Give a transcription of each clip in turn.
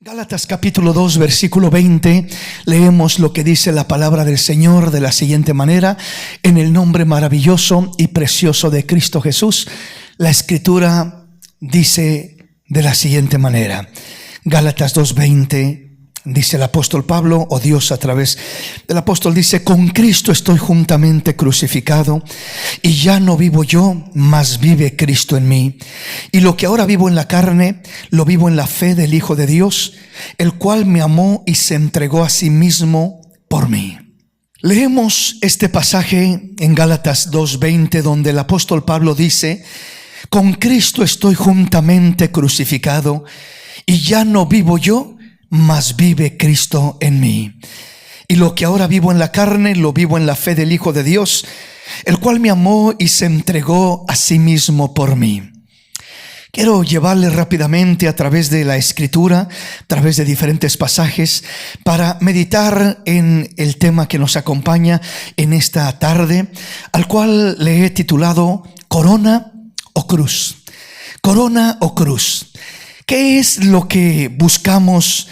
Gálatas capítulo 2 versículo 20, leemos lo que dice la palabra del Señor de la siguiente manera: en el nombre maravilloso y precioso de Cristo Jesús. La escritura dice de la siguiente manera. Gálatas 2:20 dice el apóstol Pablo, o Dios a través del apóstol dice: con Cristo estoy juntamente crucificado, y ya no vivo yo, mas vive Cristo en mí. Y lo que ahora vivo en la carne, lo vivo en la fe del Hijo de Dios, el cual me amó y se entregó a sí mismo por mí. Leemos este pasaje en Gálatas 2:20, donde el apóstol Pablo dice: con Cristo estoy juntamente crucificado, y ya no vivo yo, mas vive Cristo en mí. Y lo que ahora vivo en la carne, lo vivo en la fe del Hijo de Dios, el cual me amó y se entregó a sí mismo por mí. Quiero llevarle rápidamente a través de la escritura, a través de diferentes pasajes, para meditar en el tema que nos acompaña en esta tarde, al cual le he titulado Corona o Cruz. Corona o Cruz. ¿Qué es lo que buscamos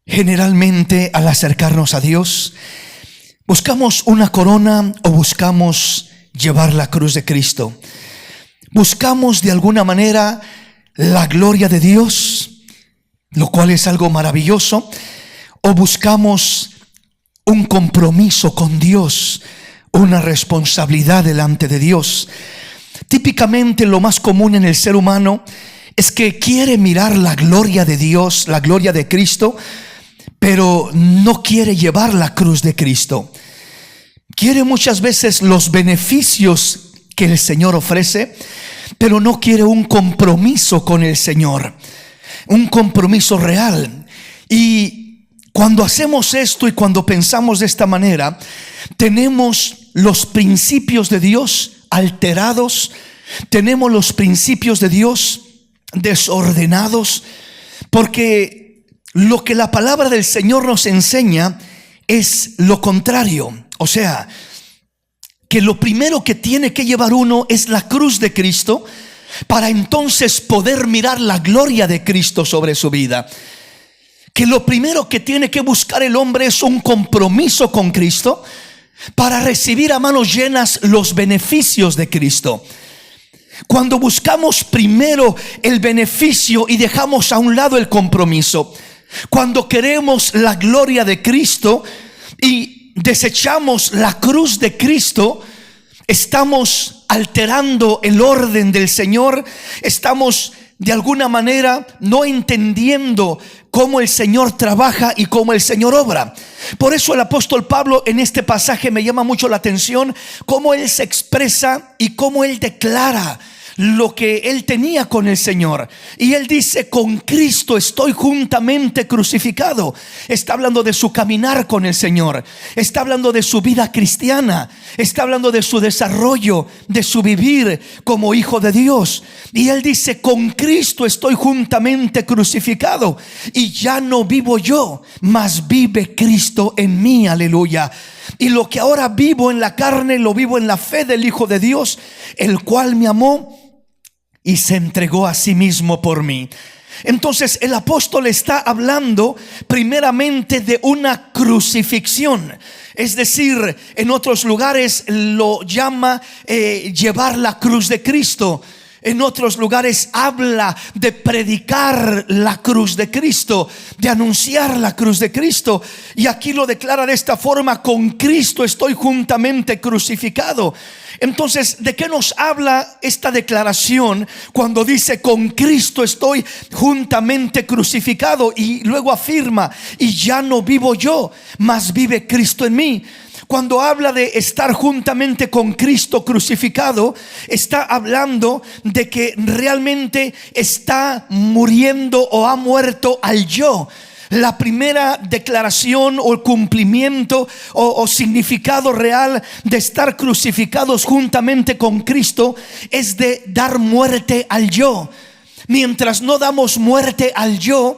generalmente al acercarnos a Dios? ¿Buscamos una corona o buscamos llevar la cruz de Cristo? ¿Buscamos de alguna manera la gloria de Dios, lo cual es algo maravilloso? ¿O buscamos un compromiso con Dios, una responsabilidad delante de Dios? Típicamente lo más común en el ser humano es que quiere mirar la gloria de Dios, la gloria de Cristo, pero no quiere llevar la cruz de Cristo. Quiere muchas veces los beneficios que el Señor ofrece, pero no quiere un compromiso con el Señor, un compromiso real. Y cuando hacemos esto y cuando pensamos de esta manera, tenemos los principios de Dios alterados, tenemos los principios de Dios desordenados, porque lo que la palabra del Señor nos enseña es lo contrario. O sea, que lo primero que tiene que llevar uno es la cruz de Cristo, para entonces poder mirar la gloria de Cristo sobre su vida. Que lo primero que tiene que buscar el hombre es un compromiso con Cristo, para recibir a manos llenas los beneficios de Cristo. Cuando buscamos primero el beneficio y dejamos a un lado el compromiso, cuando queremos la gloria de Cristo y desechamos la cruz de Cristo, estamos alterando el orden del Señor, estamos de alguna manera no entendiendo cómo el Señor trabaja y cómo el Señor obra. Por eso el apóstol Pablo en este pasaje me llama mucho la atención, cómo él se expresa y cómo él declara lo que él tenía con el Señor. Y él dice: con Cristo estoy juntamente crucificado. Está hablando de su caminar con el Señor, está hablando de su vida cristiana, está hablando de su desarrollo, de su vivir como hijo de Dios. Y él dice: con Cristo estoy juntamente crucificado, y ya no vivo yo, mas vive Cristo en mí. Aleluya. Y lo que ahora vivo en la carne, lo vivo en la fe del Hijo de Dios, el cual me amó y se entregó a sí mismo por mí. Entonces el apóstol está hablando primeramente de una crucifixión. Es decir, en otros lugares lo llama llevar la cruz de Cristo. En otros lugares habla de predicar la cruz de Cristo, de anunciar la cruz de Cristo. Y aquí lo declara de esta forma: con Cristo estoy juntamente crucificado. Entonces, ¿de qué nos habla esta declaración cuando dice: con Cristo estoy juntamente crucificado? Y luego afirma: y ya no vivo yo, mas vive Cristo en mí. Cuando habla de estar juntamente con Cristo crucificado, está hablando de que realmente está muriendo o ha muerto al yo. La primera declaración o el cumplimiento o significado real de estar crucificados juntamente con Cristo es de dar muerte al yo. Mientras no damos muerte al yo,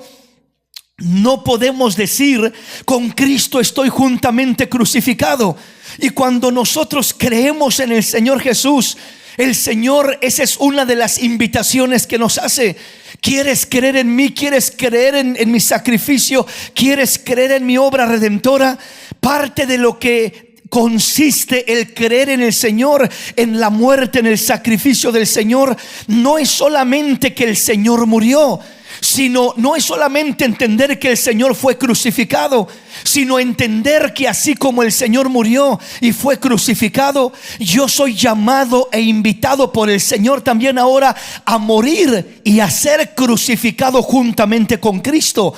no podemos decir: con Cristo estoy juntamente crucificado. Y cuando nosotros creemos en el Señor Jesús, El Señor, esa es una de las invitaciones que nos hace. ¿Quieres creer en mí? ¿Quieres creer en mi sacrificio? ¿Quieres creer en mi obra redentora? Parte de lo que consiste el creer en el Señor, en la muerte, en el sacrificio del Señor, no es solamente que el Señor murió, sino no es solamente entender que el Señor fue crucificado, sino entender que así como el Señor murió y fue crucificado, yo soy llamado e invitado por el Señor también ahora a morir y a ser crucificado juntamente con Cristo.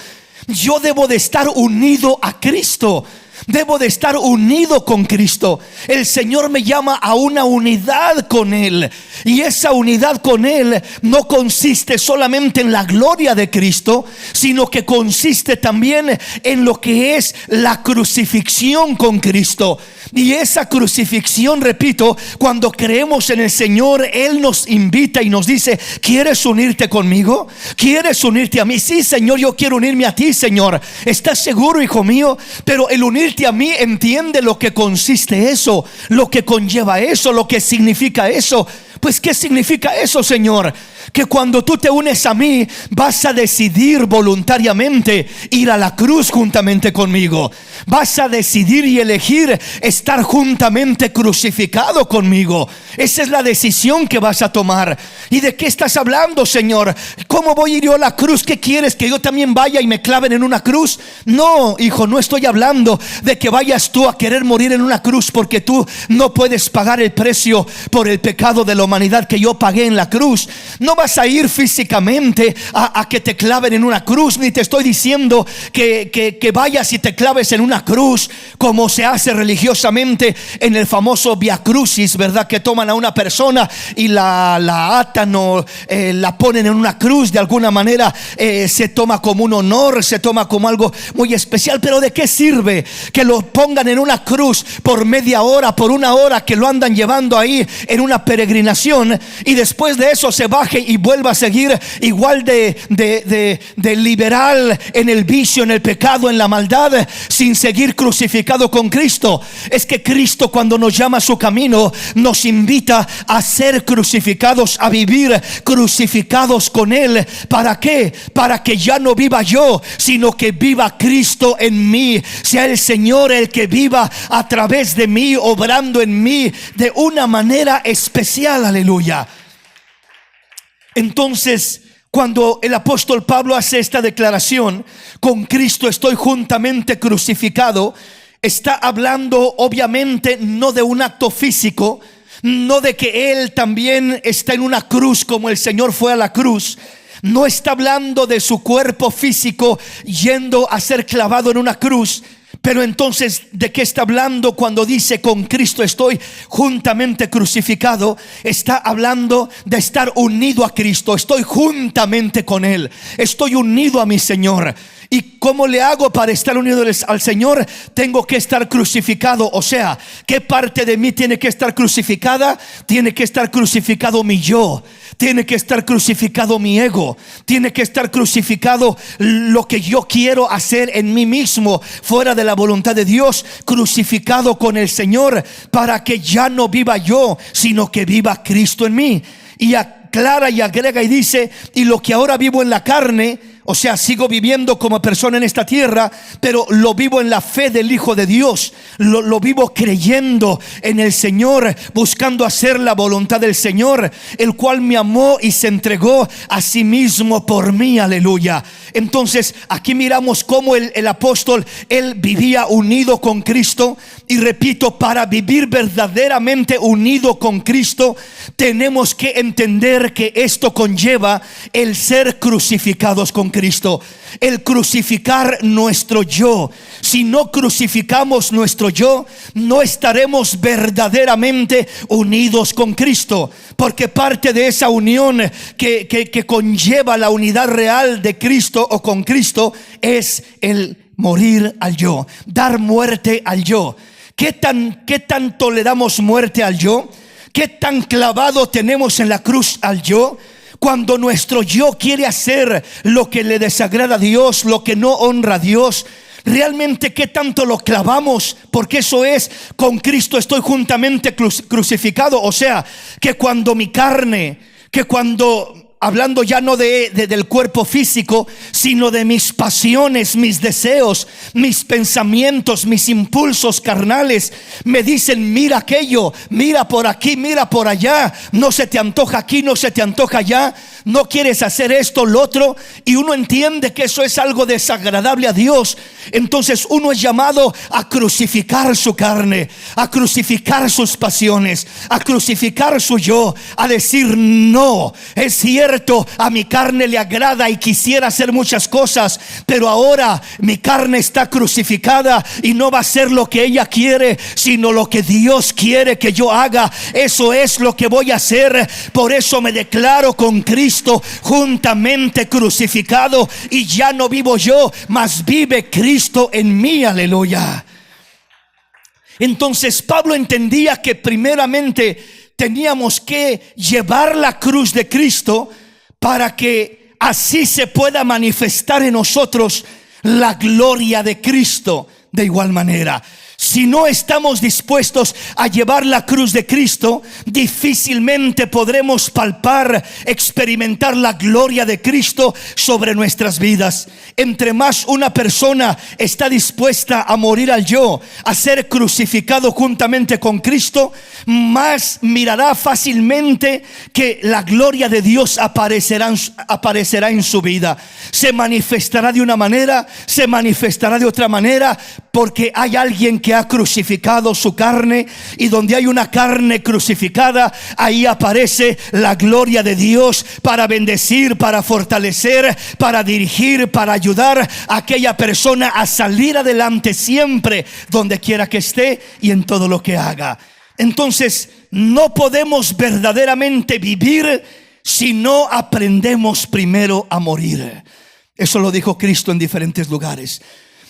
Yo debo de estar unido a Cristo. Debo de estar unido con Cristo. El Señor me llama a una unidad con Él. Y esa unidad con Él no consiste solamente en la gloria de Cristo, sino que consiste también en lo que es la crucifixión con Cristo. Y esa crucifixión, repito, cuando creemos en el Señor, Él nos invita y nos dice: ¿quieres unirte conmigo? ¿Quieres unirte a mí? Sí, Señor, yo quiero unirme a ti, Señor. ¿Estás seguro, hijo mío? Pero el unirte a mí, entiende lo que consiste eso, lo que conlleva eso, lo que significa eso. Pues ¿qué significa eso, Señor? Que cuando tú te unes a mí, vas a decidir voluntariamente ir a la cruz juntamente conmigo. Vas a decidir y elegir estar juntamente crucificado conmigo. Esa es la decisión que vas a tomar. ¿Y de qué estás hablando, Señor? ¿Cómo voy a ir yo a la cruz? ¿Qué quieres? ¿Que yo también vaya y me claven en una cruz? No, hijo, no estoy hablando de que vayas tú a querer morir en una cruz, porque tú no puedes pagar el precio por el pecado de la humanidad que yo pagué en la cruz. No vas a ir físicamente a que te claven en una cruz, ni te estoy diciendo que vayas y te claves en una cruz como se hace religiosamente en el famoso Via Crucis, ¿verdad? Que toman a una persona y la atan o la ponen en una cruz. De alguna manera se toma como un honor, se toma como algo muy especial. Pero ¿de qué sirve que lo pongan en una cruz por media hora, por una hora, que lo andan llevando ahí en una peregrinación, y después de eso se baje y vuelva a seguir igual de liberal en el vicio, en el pecado, en la maldad, sin seguir crucificado con Cristo? Es que Cristo, cuando nos llama a su camino, nos invita a ser crucificados, a vivir crucificados con Él. ¿Para qué? Para que ya no viva yo, sino que viva Cristo en mí. Sea el Señor el que viva a través de mí, obrando en mí de una manera especial. Aleluya. Entonces, cuando el apóstol Pablo hace esta declaración: con Cristo estoy juntamente crucificado, está hablando obviamente no de un acto físico, no de que Él también está en una cruz como el Señor fue a la cruz. No está hablando de su cuerpo físico yendo a ser clavado en una cruz. Pero entonces, ¿de qué está hablando cuando dice con Cristo estoy juntamente crucificado? Está hablando de estar unido a Cristo. Estoy juntamente con Él. Estoy unido a mi Señor. ¿Y cómo le hago para estar unido al Señor? Tengo que estar crucificado. O sea, ¿qué parte de mí tiene que estar crucificada? Tiene que estar crucificado mi yo. Tiene que estar crucificado mi ego. Tiene que estar crucificado lo que yo quiero hacer en mí mismo, fuera de la voluntad de Dios. Crucificado con el Señor, para que ya no viva yo, sino que viva Cristo en mí. Y aclara y agrega y dice: y lo que ahora vivo en la carne, o sea, sigo viviendo como persona en esta tierra, pero lo vivo en la fe del Hijo de Dios. Lo vivo creyendo en el Señor, buscando hacer la voluntad del Señor, el cual me amó y se entregó a sí mismo por mí. Aleluya. Entonces aquí miramos cómo el apóstol, él vivía unido con Cristo. Y repito, para vivir verdaderamente unido con Cristo, tenemos que entender que esto conlleva el ser crucificados con Cristo, el crucificar nuestro yo. Si no crucificamos nuestro yo, no estaremos verdaderamente unidos con Cristo, porque parte de esa unión que conlleva la unidad real de Cristo o con Cristo es el morir al yo, dar muerte al yo. ¿Qué tanto le damos muerte al yo? ¿Qué tan clavado tenemos en la cruz al yo? Cuando nuestro yo quiere hacer lo que le desagrada a Dios, lo que no honra a Dios, realmente qué tanto lo clavamos, porque eso es: con Cristo estoy juntamente crucificado. O sea, que cuando mi carne, que cuando, hablando ya no del cuerpo físico, sino de mis pasiones, mis deseos, mis pensamientos, mis impulsos carnales, me dicen: mira aquello, mira por aquí, mira por allá, no se te antoja aquí, no se te antoja allá, no quieres hacer esto, lo otro, y uno entiende que eso es algo desagradable a Dios. Entonces uno es llamado a crucificar su carne, a crucificar sus pasiones, a crucificar su yo, a decir: no, es cierto, a mi carne le agrada y quisiera hacer muchas cosas, pero ahora mi carne está crucificada y no va a ser lo que ella quiere, sino lo que Dios quiere que yo haga. Eso es lo que voy a hacer. Por eso me declaro con Cristo juntamente crucificado, y ya no vivo yo, mas vive Cristo en mí. Aleluya. Entonces Pablo entendía que primeramente teníamos que llevar la cruz de Cristo para que así se pueda manifestar en nosotros la gloria de Cristo. De igual manera, si no estamos dispuestos a llevar la cruz de Cristo, difícilmente podremos palpar, experimentar la gloria de Cristo sobre nuestras vidas. Entre más una persona está dispuesta a morir al yo, a ser crucificado juntamente con Cristo, más mirará fácilmente que la gloria de Dios aparecerá en su vida. Se manifestará de una manera, se manifestará de otra manera, porque hay alguien que ha crucificado su carne, y donde hay una carne crucificada, ahí aparece la gloria de Dios para bendecir, para fortalecer, para dirigir, para ayudar a aquella persona a salir adelante siempre, donde quiera que esté y en todo lo que haga. Entonces no podemos verdaderamente vivir si no aprendemos primero a morir. Eso lo dijo Cristo en diferentes lugares.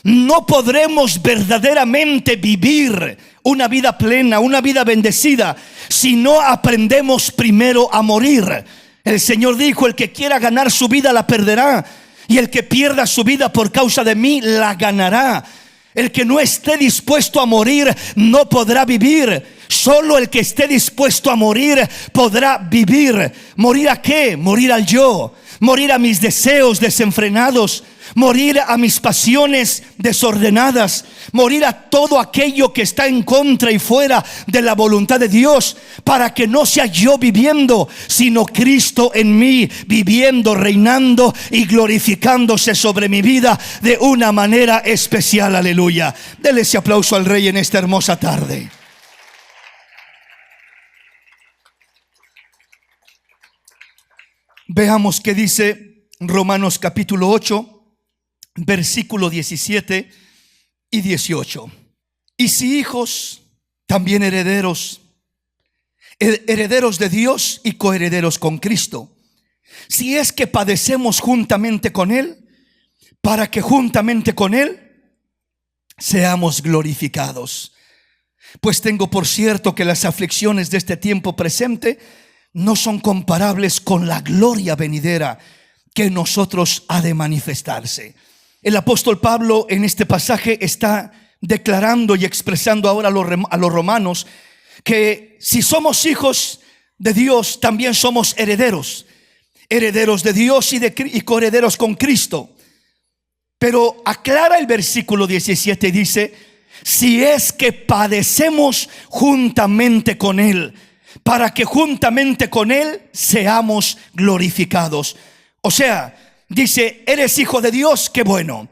No podremos verdaderamente vivir una vida plena, una vida bendecida, si no aprendemos primero a morir. El Señor dijo: el que quiera ganar su vida la perderá, y el que pierda su vida por causa de mí la ganará. El que no esté dispuesto a morir no podrá vivir. Solo el que esté dispuesto a morir podrá vivir. ¿Morir a qué? Morir al yo, morir a mis deseos desenfrenados, morir a mis pasiones desordenadas, morir a todo aquello que está en contra y fuera de la voluntad de Dios, para que no sea yo viviendo, sino Cristo en mí viviendo, reinando y glorificándose sobre mi vida de una manera especial. Aleluya. Dele ese aplauso al Rey en esta hermosa tarde. Veamos qué dice Romanos capítulo 8, versículo 17 y 18. Y si hijos, también herederos, herederos de Dios y coherederos con Cristo, si es que padecemos juntamente con Él, para que juntamente con Él seamos glorificados. Pues tengo por cierto que las aflicciones de este tiempo presente no son comparables con la gloria venidera que en nosotros ha de manifestarse. El apóstol Pablo en este pasaje está declarando y expresando ahora a los romanos que si somos hijos de Dios, también somos herederos, herederos de Dios y coherederos con Cristo. Pero aclara el versículo 17 y dice: si es que padecemos juntamente con Él, para que juntamente con Él seamos glorificados. O sea, dice: eres hijo de Dios, qué bueno.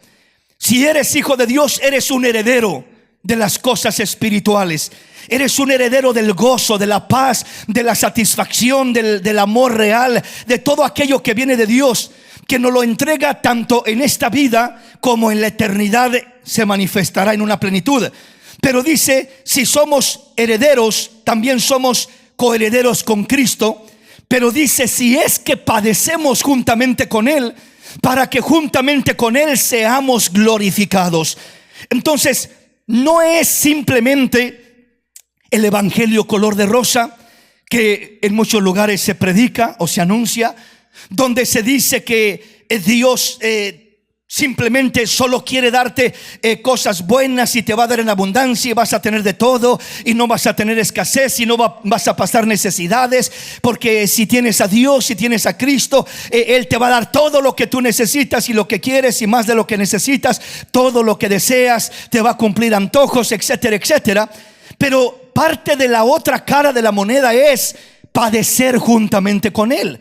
Si eres hijo de Dios, eres un heredero de las cosas espirituales. Eres un heredero del gozo, de la paz, de la satisfacción, del amor real, de todo aquello que viene de Dios, que nos lo entrega tanto en esta vida como en la eternidad se manifestará en una plenitud. Pero dice: si somos herederos, también somos coherederos con Cristo. Pero dice: si es que padecemos juntamente con Él, para que juntamente con Él seamos glorificados. Entonces, no es simplemente el evangelio color de rosa que en muchos lugares se predica o se anuncia, donde se dice que Dios Simplemente solo quiere darte cosas buenas y te va a dar en abundancia y vas a tener de todo y no vas a tener escasez y no vas a pasar necesidades, porque si tienes a Dios, si tienes a Cristo, Él te va a dar todo lo que tú necesitas y lo que quieres y más de lo que necesitas, todo lo que deseas, te va a cumplir antojos, etcétera, etcétera. Pero parte de la otra cara de la moneda es padecer juntamente con Él.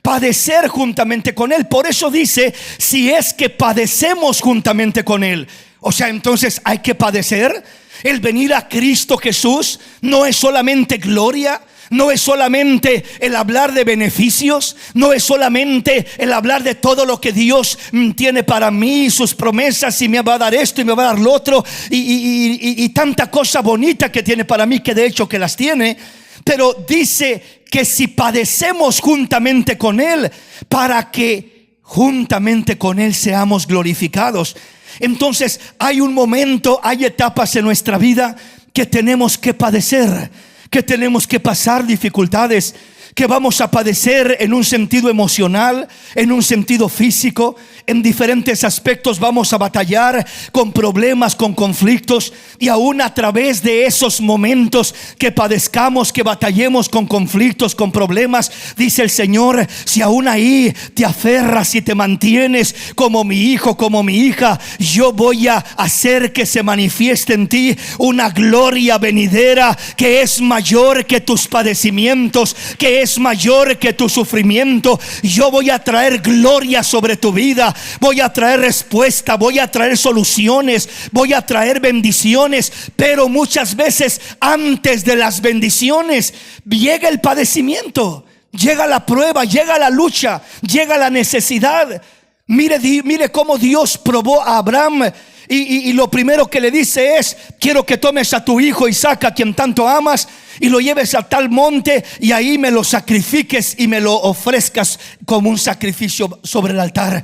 Padecer juntamente con Él. Por eso dice, si es que padecemos juntamente con Él. O sea, entonces hay que padecer. El venir a Cristo Jesús no es solamente gloria, no es solamente el hablar de beneficios, no es solamente el hablar de todo lo que Dios tiene para mí, sus promesas, y me va a dar esto y me va a dar lo otro, y tanta cosa bonita que tiene para mí, que de hecho que las tiene. Pero dice que si padecemos juntamente con Él, para que juntamente con Él seamos glorificados. Entonces hay un momento, hay etapas en nuestra vida que tenemos que padecer, que tenemos que pasar dificultades, que vamos a padecer en un sentido emocional, en un sentido físico. En diferentes aspectos vamos a batallar con problemas, con conflictos. Y aún a través de esos momentos que padezcamos, que batallemos con conflictos, con problemas, dice el Señor, si aún ahí te aferras y te mantienes como mi hijo, como mi hija, yo voy a hacer que se manifieste en ti una gloria venidera que es mayor que tus padecimientos, que es mayor que tu sufrimiento. Yo voy a traer gloria sobre tu vida, voy a traer respuesta, voy a traer soluciones, voy a traer bendiciones. Pero muchas veces antes de las bendiciones llega el padecimiento, llega la prueba, llega la lucha, llega la necesidad. Mire cómo Dios probó a Abraham. Y lo primero que le dice es: quiero que tomes a tu hijo Isaac, a quien tanto amas, y lo lleves a tal monte y ahí me lo sacrifiques y me lo ofrezcas como un sacrificio sobre el altar.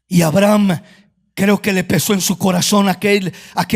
Y Abraham, creo que le pesó en su corazón aquel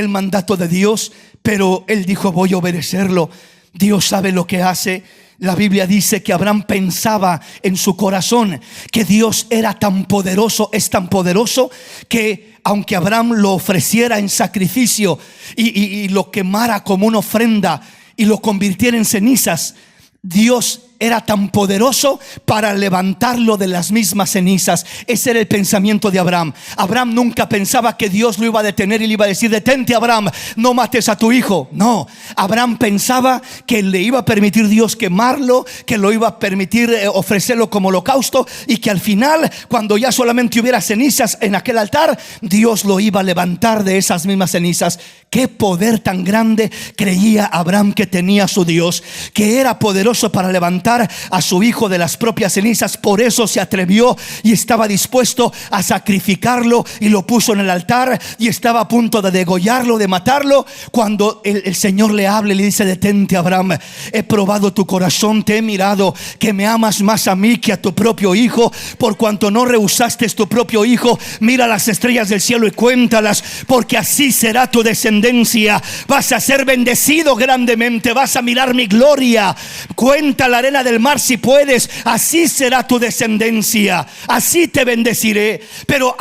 mandato de Dios, pero él dijo: voy a obedecerlo. Dios sabe lo que hace. La Biblia dice que Abraham pensaba en su corazón que Dios era tan poderoso, es tan poderoso, que aunque Abraham lo ofreciera en sacrificio y lo quemara como una ofrenda y lo convirtiera en cenizas, Dios era tan poderoso para levantarlo de las mismas cenizas. Ese era el pensamiento de Abraham. Abraham nunca pensaba que Dios lo iba a detener y le iba a decir: detente, Abraham, no mates a tu hijo. No, Abraham pensaba que le iba a permitir Dios quemarlo, que lo iba a permitir ofrecerlo como holocausto, y que al final, cuando ya solamente hubiera cenizas en aquel altar, Dios lo iba a levantar de esas mismas cenizas. Qué poder tan grande creía Abraham que tenía su Dios, que era poderoso para levantar a su hijo de las propias cenizas. Por eso se atrevió y estaba dispuesto a sacrificarlo, y lo puso en el altar, y estaba a punto de degollarlo, de matarlo, cuando el Señor le habla y le dice: detente, Abraham, he probado tu corazón, te he mirado que me amas más a mí que a tu propio hijo. Por cuanto no rehusaste tu propio hijo, mira las estrellas del cielo y cuéntalas, porque así será tu descendencia. Vas a ser bendecido grandemente, vas a mirar mi gloria. Cuenta la arena del mar si puedes, así será tu descendencia, así te bendeciré. Pero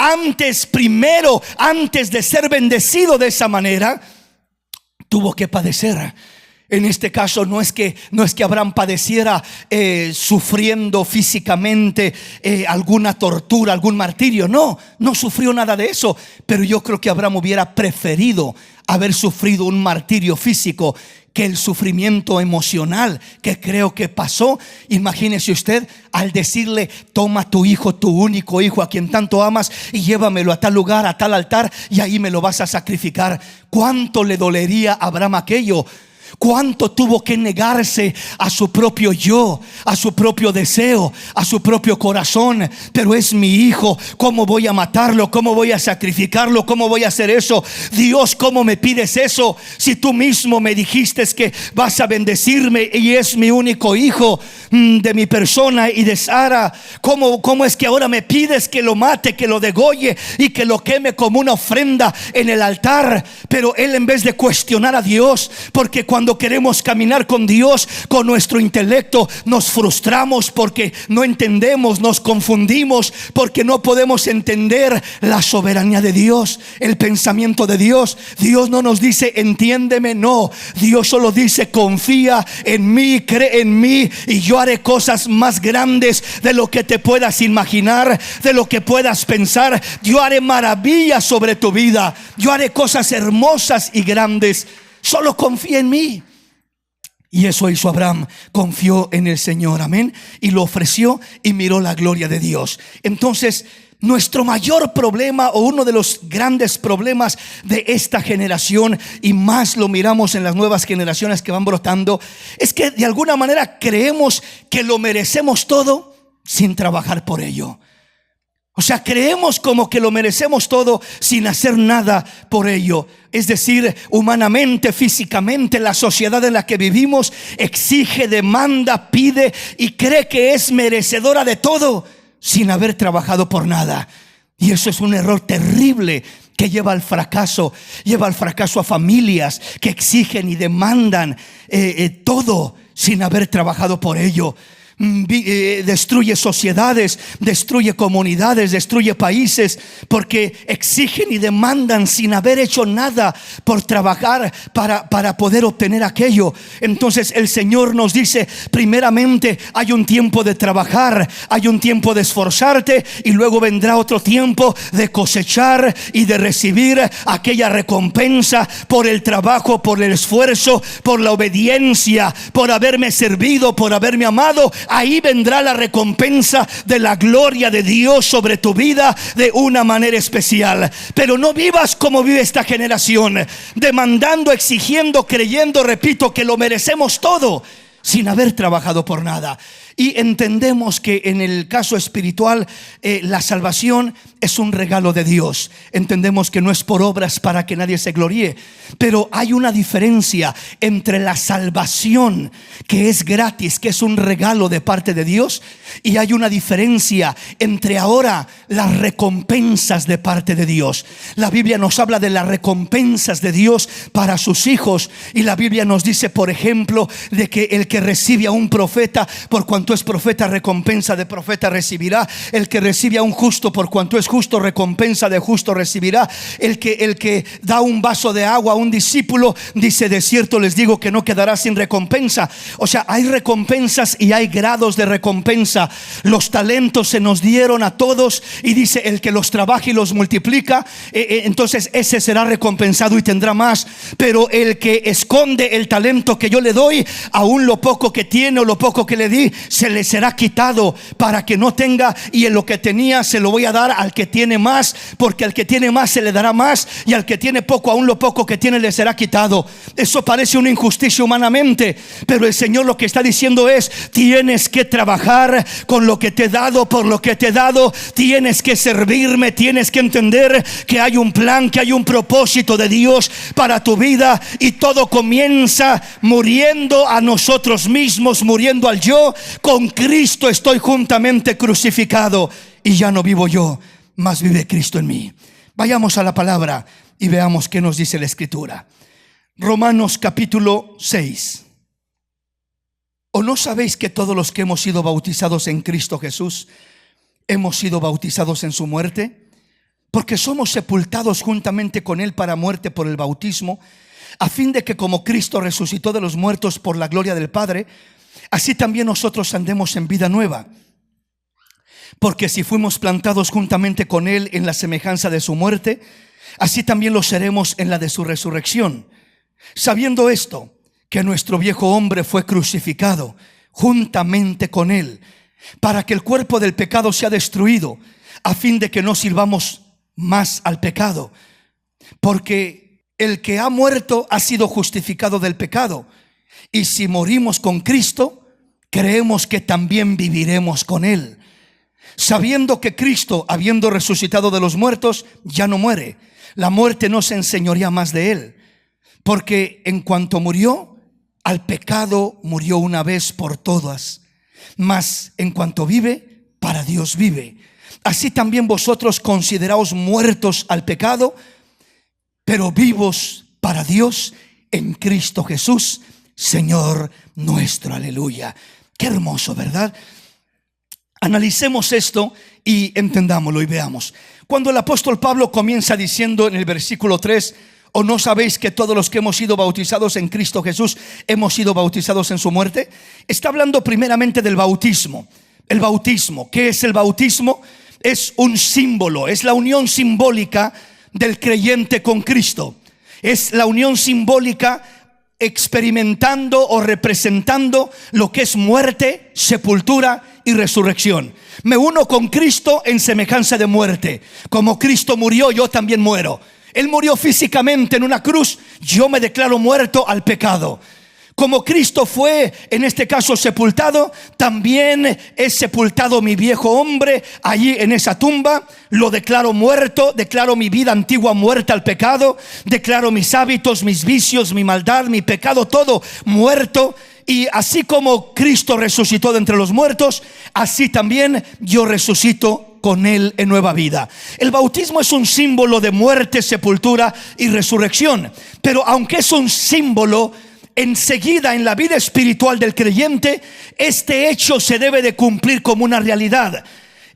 primero, antes de ser bendecido de esa manera, tuvo que padecer. En este caso no es que Abraham padeciera sufriendo físicamente alguna tortura, algún martirio. No sufrió nada de eso. Pero yo creo que Abraham hubiera preferido haber sufrido un martirio físico que el sufrimiento emocional que creo que pasó. Imagínese usted, al decirle: toma tu hijo, tu único hijo, a quien tanto amas, y llévamelo a tal lugar, a tal altar, y ahí me lo vas a sacrificar. ¿Cuánto le dolería a Abraham aquello? ¿Cuánto tuvo que negarse a su propio yo, a su propio deseo, a su propio corazón? Pero es mi hijo, ¿cómo voy a matarlo? ¿Cómo voy a sacrificarlo? ¿Cómo voy a hacer eso? Dios, ¿cómo me pides eso? Si tú mismo me dijiste que vas a bendecirme y es mi único hijo, de mi persona y de Sara. ¿Cómo es que ahora me pides que lo mate, que lo degolle y que lo queme como una ofrenda en el altar? Pero él, en vez de cuestionar a Dios, porque cuando cuando queremos caminar con Dios, con nuestro intelecto, nos frustramos porque no entendemos, nos confundimos porque no podemos entender la soberanía de Dios, el pensamiento de Dios. Dios no nos dice entiéndeme, no. Dios solo dice confía en mí, cree en mí y yo haré cosas más grandes de lo que te puedas imaginar, de lo que puedas pensar. Yo haré maravillas sobre tu vida, yo haré cosas hermosas y grandes. Solo confía en mí. Y eso hizo Abraham, confió en el Señor, amén, y lo ofreció y miró la gloria de Dios. Entonces, nuestro mayor problema, o uno de los grandes problemas de esta generación, y más lo miramos en las nuevas generaciones que van brotando, es que de alguna manera creemos que lo merecemos todo sin trabajar por ello. O sea, creemos como que lo merecemos todo sin hacer nada por ello. Es decir, humanamente, físicamente, la sociedad en la que vivimos exige, demanda, pide y cree que es merecedora de todo sin haber trabajado por nada. Y eso es un error terrible que lleva al fracaso a familias que exigen y demandan todo sin haber trabajado por ello. Destruye sociedades, destruye comunidades, destruye países, porque exigen y demandan sin haber hecho nada por trabajar para poder obtener aquello. Entonces el Señor nos dice, primeramente hay un tiempo de trabajar, hay un tiempo de esforzarte, y luego vendrá otro tiempo de cosechar y de recibir aquella recompensa por el trabajo, por el esfuerzo, por la obediencia, por haberme servido, por haberme amado. Ahí vendrá la recompensa de la gloria de Dios sobre tu vida de una manera especial. Pero no vivas como vive esta generación, demandando, exigiendo, creyendo, repito, que lo merecemos todo sin haber trabajado por nada. Y entendemos que en el caso espiritual la salvación es un regalo de Dios. Entendemos que no es por obras para que nadie se gloríe. Pero hay una diferencia entre la salvación, que es gratis, que es un regalo de parte de Dios, y hay una diferencia entre ahora las recompensas de parte de Dios. La Biblia nos habla de las recompensas de Dios para sus hijos, y la Biblia nos dice, por ejemplo, de que el que recibe a un profeta, por cuanto es profeta, recompensa de profeta recibirá. El que recibe a un justo, por cuanto es justo, recompensa de justo recibirá. El que da un vaso de agua a un discípulo, dice, de cierto les digo que no quedará sin recompensa. O sea, hay recompensas y hay grados de recompensa. Los talentos se nos dieron a todos, y dice, el que los trabaja y los multiplica, entonces ese será recompensado y tendrá más. Pero el que esconde el talento que yo le doy, aún lo poco que tiene o lo poco que le di, se le será quitado para que no tenga, y en lo que tenía se lo voy a dar al que tiene más, porque al que tiene más se le dará más, y al que tiene poco, aún lo poco que tiene le será quitado. Eso parece una injusticia humanamente, pero el Señor lo que está diciendo es, tienes que trabajar con lo que te he dado, por lo que te he dado, tienes que servirme, tienes que entender que hay un plan, que hay un propósito de Dios para tu vida, y todo comienza muriendo a nosotros mismos, muriendo al yo. Con Cristo estoy juntamente crucificado, y ya no vivo yo, mas vive Cristo en mí. Vayamos a la palabra y veamos qué nos dice la Escritura. Romanos capítulo 6. ¿O no sabéis que todos los que hemos sido bautizados en Cristo Jesús hemos sido bautizados en su muerte? Porque somos sepultados juntamente con Él para muerte por el bautismo, a fin de que como Cristo resucitó de los muertos por la gloria del Padre, así también nosotros andemos en vida nueva. Porque si fuimos plantados juntamente con Él en la semejanza de su muerte, así también lo seremos en la de su resurrección. Sabiendo esto, que nuestro viejo hombre fue crucificado juntamente con Él, para que el cuerpo del pecado sea destruido, a fin de que no sirvamos más al pecado. Porque el que ha muerto ha sido justificado del pecado. Y si morimos con Cristo, creemos que también viviremos con Él, sabiendo que Cristo, habiendo resucitado de los muertos, ya no muere. La muerte no se enseñorea más de Él, porque en cuanto murió, al pecado murió una vez por todas, mas en cuanto vive, para Dios vive. Así también vosotros consideraos muertos al pecado, pero vivos para Dios en Cristo Jesús, Señor nuestro. Aleluya. Qué hermoso, ¿verdad? Analicemos esto y entendámoslo y veamos. Cuando el apóstol Pablo comienza diciendo en el versículo 3: ¿o no sabéis que todos los que hemos sido bautizados en Cristo Jesús hemos sido bautizados en su muerte? Está hablando primeramente del bautismo. El bautismo, ¿qué es el bautismo? Es un símbolo, es la unión simbólica del creyente con Cristo. Es la unión simbólica experimentando o representando lo que es muerte, sepultura y resurrección. Me uno con Cristo en semejanza de muerte. Como Cristo murió, yo también muero. Él murió físicamente en una cruz, yo me declaro muerto al pecado. Como Cristo fue en este caso sepultado, también es sepultado mi viejo hombre allí en esa tumba. Lo declaro muerto, declaro mi vida antigua muerta al pecado, declaro mis hábitos, mis vicios, mi maldad, mi pecado, todo muerto. Y así como Cristo resucitó de entre los muertos, así también yo resucito con Él en nueva vida. El bautismo es un símbolo de muerte, sepultura y resurrección. Pero aunque es un símbolo, enseguida en la vida espiritual del creyente, este hecho se debe de cumplir como una realidad.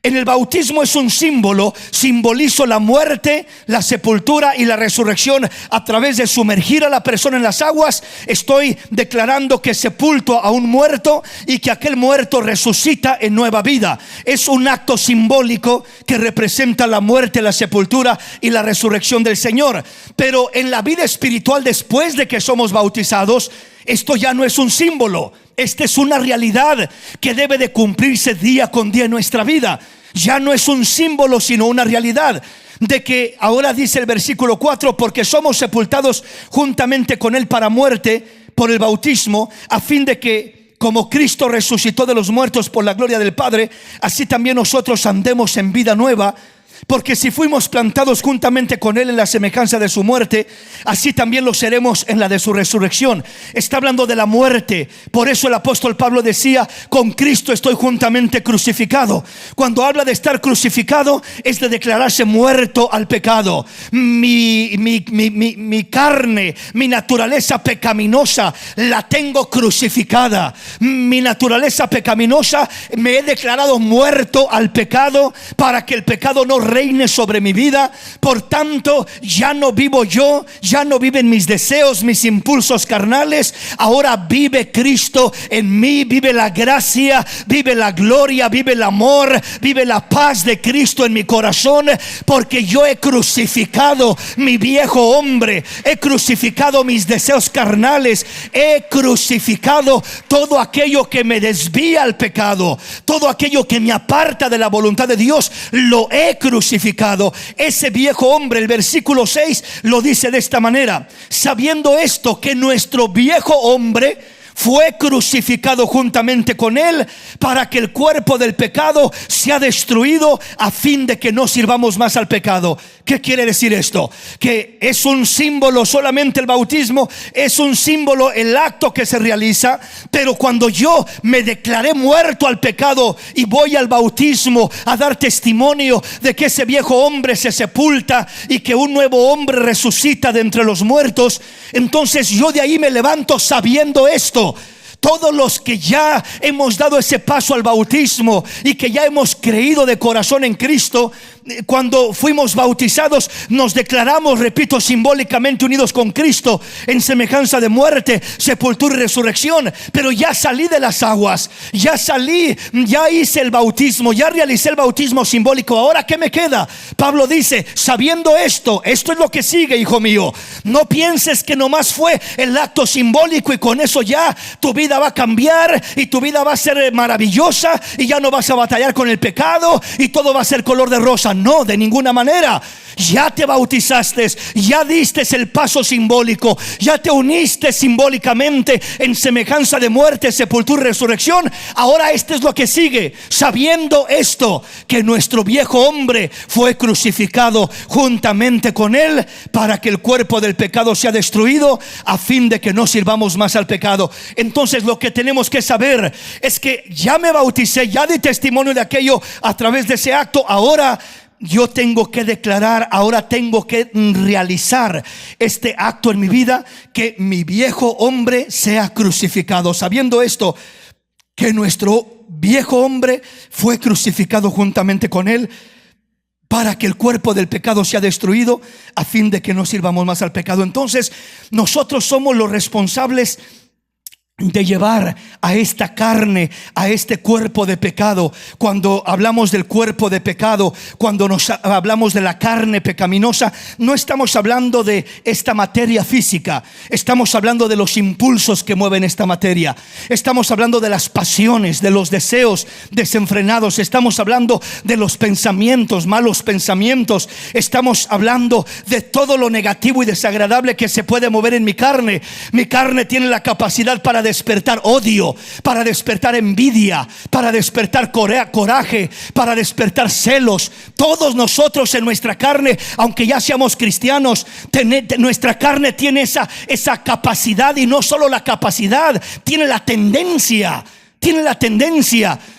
En el bautismo es un símbolo, simbolizo la muerte, la sepultura y la resurrección a través de sumergir a la persona en las aguas. Estoy declarando que sepulto a un muerto y que aquel muerto resucita en nueva vida. Es un acto simbólico que representa la muerte, la sepultura y la resurrección del Señor. Pero en la vida espiritual, después de que somos bautizados, esto ya no es un símbolo. Esta es una realidad que debe de cumplirse día con día en nuestra vida. Ya no es un símbolo, sino una realidad. De que ahora dice el versículo 4: porque somos sepultados juntamente con Él para muerte por el bautismo, a fin de que como Cristo resucitó de los muertos por la gloria del Padre, así también nosotros andemos en vida nueva. Porque si fuimos plantados juntamente con Él en la semejanza de su muerte, así también lo seremos en la de su resurrección. Está hablando de la muerte. Por eso el apóstol Pablo decía: con Cristo estoy juntamente crucificado. Cuando habla de estar crucificado, es de declararse muerto al pecado. Mi carne, mi naturaleza pecaminosa, la tengo crucificada. Mi naturaleza pecaminosa, me he declarado muerto al pecado, para que el pecado no reine sobre mi vida. Por tanto, ya no vivo yo, ya no viven mis deseos, mis impulsos carnales. Ahora vive Cristo en mí, vive la gracia, vive la gloria, vive el amor, vive la paz de Cristo en mi corazón. Porque yo he crucificado mi viejo hombre, he crucificado mis deseos carnales, he crucificado todo aquello que me desvía al pecado, todo aquello que me aparta de la voluntad de Dios, lo he crucificado. Ese viejo hombre, el versículo 6 lo dice de esta manera: sabiendo esto, que nuestro viejo hombre fue crucificado juntamente con Él, para que el cuerpo del pecado sea destruido, a fin de que no sirvamos más al pecado. ¿Qué quiere decir esto? Que es un símbolo solamente el bautismo, es un símbolo el acto que se realiza. Pero cuando yo me declaré muerto al pecado y voy al bautismo a dar testimonio de que ese viejo hombre se sepulta y que un nuevo hombre resucita de entre los muertos, entonces yo de ahí me levanto sabiendo esto. Todos los que ya hemos dado ese paso al bautismo y que ya hemos creído de corazón en Cristo, cuando fuimos bautizados nos declaramos, repito, simbólicamente unidos con Cristo en semejanza de muerte, sepultura y resurrección. Pero ya salí de las aguas, ya salí, ya hice el bautismo, ya realicé el bautismo simbólico. Ahora ¿qué me queda? Pablo dice: sabiendo esto es lo que sigue, hijo mío. No pienses que nomás fue el acto simbólico y con eso ya tu vida va a cambiar y tu vida va a ser maravillosa y ya no vas a batallar con el pecado y todo va a ser color de rosa. No, de ninguna manera. Ya te bautizaste, ya diste el paso simbólico, ya te uniste simbólicamente en semejanza de muerte, sepultura y resurrección. Ahora esto es lo que sigue: sabiendo esto, que nuestro viejo hombre fue crucificado juntamente con Él, para que el cuerpo del pecado sea destruido, a fin de que no sirvamos más al pecado. Entonces lo que tenemos que saber es que ya me bauticé, ya di testimonio de aquello a través de ese acto. Ahora yo tengo que declarar, ahora tengo que realizar este acto en mi vida, que mi viejo hombre sea crucificado, sabiendo esto, que nuestro viejo hombre fue crucificado juntamente con él, para que el cuerpo del pecado sea destruido, a fin de que no sirvamos más al pecado. Entonces nosotros somos los responsables de llevar a esta carne, a este cuerpo de pecado. Cuando hablamos del cuerpo de pecado, cuando nos hablamos de la carne pecaminosa, no estamos hablando de esta materia física, estamos hablando de los impulsos que mueven esta materia, estamos hablando de las pasiones, de los deseos desenfrenados, estamos hablando de los pensamientos, malos pensamientos, estamos hablando de todo lo negativo y desagradable que se puede mover en mi carne. Mi carne tiene la capacidad para despertar odio, para despertar envidia, para despertar coraje, para despertar celos. Todos nosotros en nuestra carne, aunque ya seamos cristianos, nuestra carne tiene esa capacidad, y no solo la capacidad, tiene la tendencia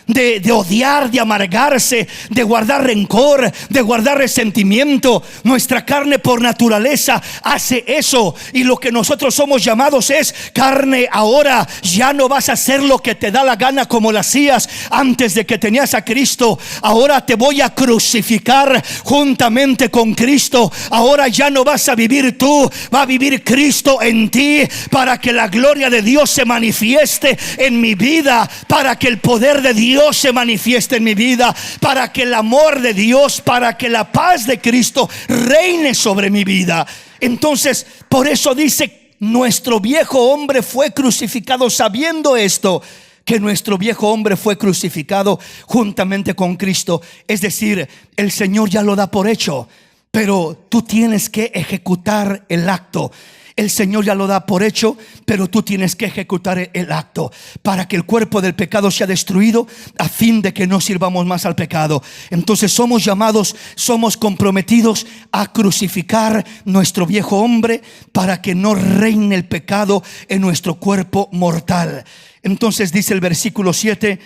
de odiar, de amargarse, de guardar rencor, de guardar resentimiento. Nuestra carne por naturaleza hace eso, y lo que nosotros somos llamados es: carne, ahora ya no vas a hacer lo que te da la gana como lo hacías antes de que tenías a Cristo. Ahora te voy a crucificar juntamente con Cristo. Ahora ya no vas a vivir tú, va a vivir Cristo en ti, para que la gloria de Dios se manifieste en mi vida, para que el poder de Dios se manifieste en mi vida, para que el amor de Dios, para que la paz de Cristo reine sobre mi vida. Entonces, por eso dice: nuestro viejo hombre fue crucificado, sabiendo esto, que nuestro viejo hombre fue crucificado juntamente con Cristo. Es decir, el Señor ya lo da por hecho, pero tú tienes que ejecutar el acto. El Señor ya lo da por hecho, pero tú tienes que ejecutar el acto, para que el cuerpo del pecado sea destruido, a fin de que no sirvamos más al pecado. Entonces somos llamados, somos comprometidos a crucificar nuestro viejo hombre, para que no reine el pecado en nuestro cuerpo mortal. Entonces dice el versículo 7: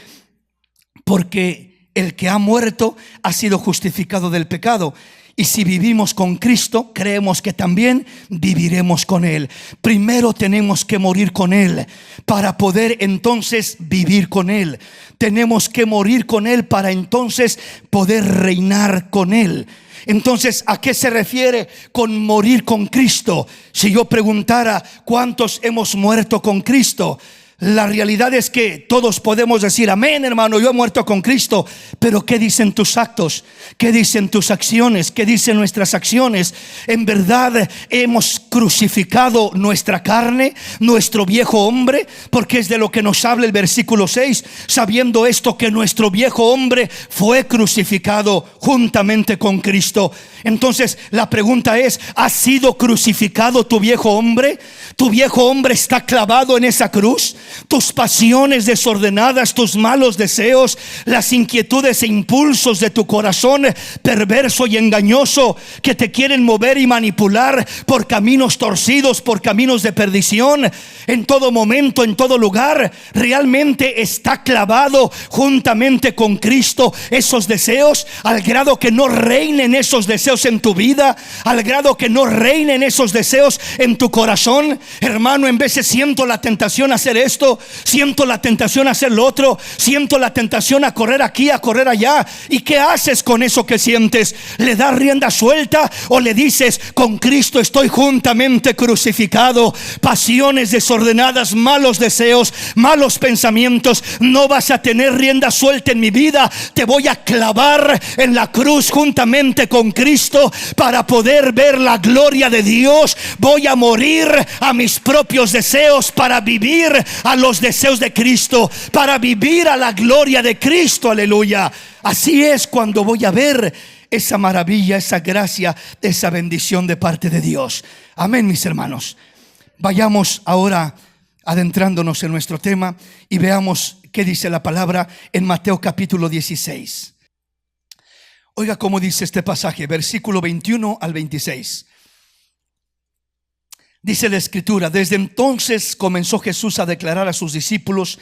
porque el que ha muerto ha sido justificado del pecado. Y si vivimos con Cristo, creemos que también viviremos con Él. Primero tenemos que morir con Él, para poder entonces vivir con Él. Tenemos que morir con Él, para entonces poder reinar con Él. Entonces, ¿a qué se refiere con morir con Cristo? Si yo preguntara: ¿cuántos hemos muerto con Cristo? La realidad es que todos podemos decir: amén, hermano, yo he muerto con Cristo. Pero ¿qué dicen tus actos? ¿Qué dicen tus acciones? ¿Qué dicen nuestras acciones? ¿En verdad hemos crucificado nuestra carne, nuestro viejo hombre? Porque es de lo que nos habla el versículo 6. Sabiendo esto, que nuestro viejo hombre fue crucificado juntamente con Cristo. Entonces la pregunta es: ¿ha sido crucificado tu viejo hombre? ¿Tu viejo hombre está clavado en esa cruz? Tus pasiones desordenadas, tus malos deseos, las inquietudes e impulsos de tu corazón perverso y engañoso, que te quieren mover y manipular por caminos torcidos, por caminos de perdición, en todo momento, en todo lugar, ¿realmente está clavado juntamente con Cristo esos deseos, al grado que no reinen esos deseos en tu vida, al grado que no reinen esos deseos en tu corazón? Hermano, en veces siento la tentación a hacer esto, siento la tentación a hacer lo otro, siento la tentación a correr aquí, a correr allá. ¿Y qué haces con eso que sientes? ¿Le das rienda suelta o le dices: con Cristo estoy juntamente crucificado? Pasiones desordenadas, malos deseos, malos pensamientos, no vas a tener rienda suelta en mi vida. Te voy a clavar en la cruz juntamente con Cristo, para poder ver la gloria de Dios. Voy a morir a mis propios deseos, para vivir a los deseos de Cristo, para vivir a la gloria de Cristo. Aleluya. Así es cuando voy a ver esa maravilla, esa gracia, esa bendición de parte de Dios. Amén, mis hermanos. Vayamos ahora adentrándonos en nuestro tema y veamos qué dice la palabra en Mateo capítulo 16. Oiga cómo dice este pasaje, versículo 21 al 26. Dice la escritura: desde entonces comenzó Jesús a declarar a sus discípulos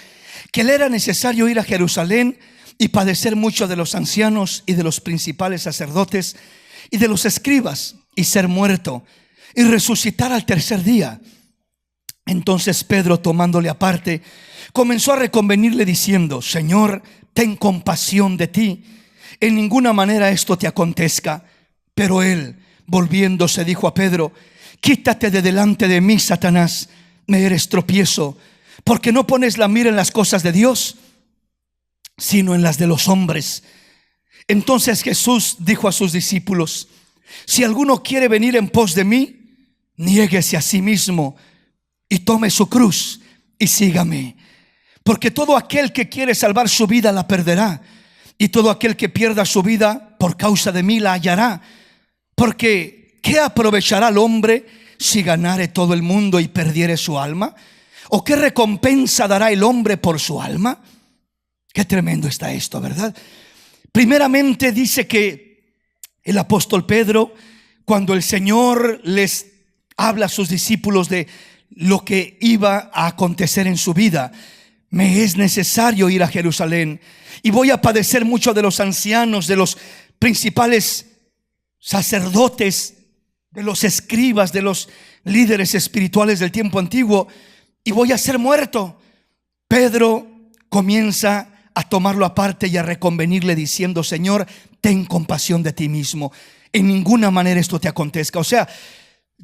que le era necesario ir a Jerusalén y padecer mucho de los ancianos y de los principales sacerdotes y de los escribas, y ser muerto y resucitar al tercer día. Entonces Pedro, tomándole aparte, comenzó a reconvenirle diciendo: Señor, ten compasión de ti, en ninguna manera esto te acontezca. Pero él, volviéndose, dijo a Pedro: Quítate de delante de mí, Satanás, me eres tropiezo, porque no pones la mira en las cosas de Dios, sino en las de los hombres. Entonces Jesús dijo a sus discípulos: Si alguno quiere venir en pos de mí, niéguese a sí mismo y tome su cruz y sígame. Porque todo aquel que quiere salvar su vida la perderá, y todo aquel que pierda su vida por causa de mí la hallará. Porque ¿qué aprovechará el hombre si ganare todo el mundo y perdiere su alma? ¿O qué recompensa dará el hombre por su alma? Qué tremendo está esto, ¿verdad? Primeramente dice que el apóstol Pedro, cuando el Señor les habla a sus discípulos de lo que iba a acontecer en su vida: me es necesario ir a Jerusalén y voy a padecer mucho de los ancianos, de los principales sacerdotes, de los escribas, de los líderes espirituales del tiempo antiguo, y voy a ser muerto. Pedro comienza a tomarlo aparte y a reconvenirle diciendo: Señor, ten compasión de ti mismo, en ninguna manera esto te acontezca. O sea,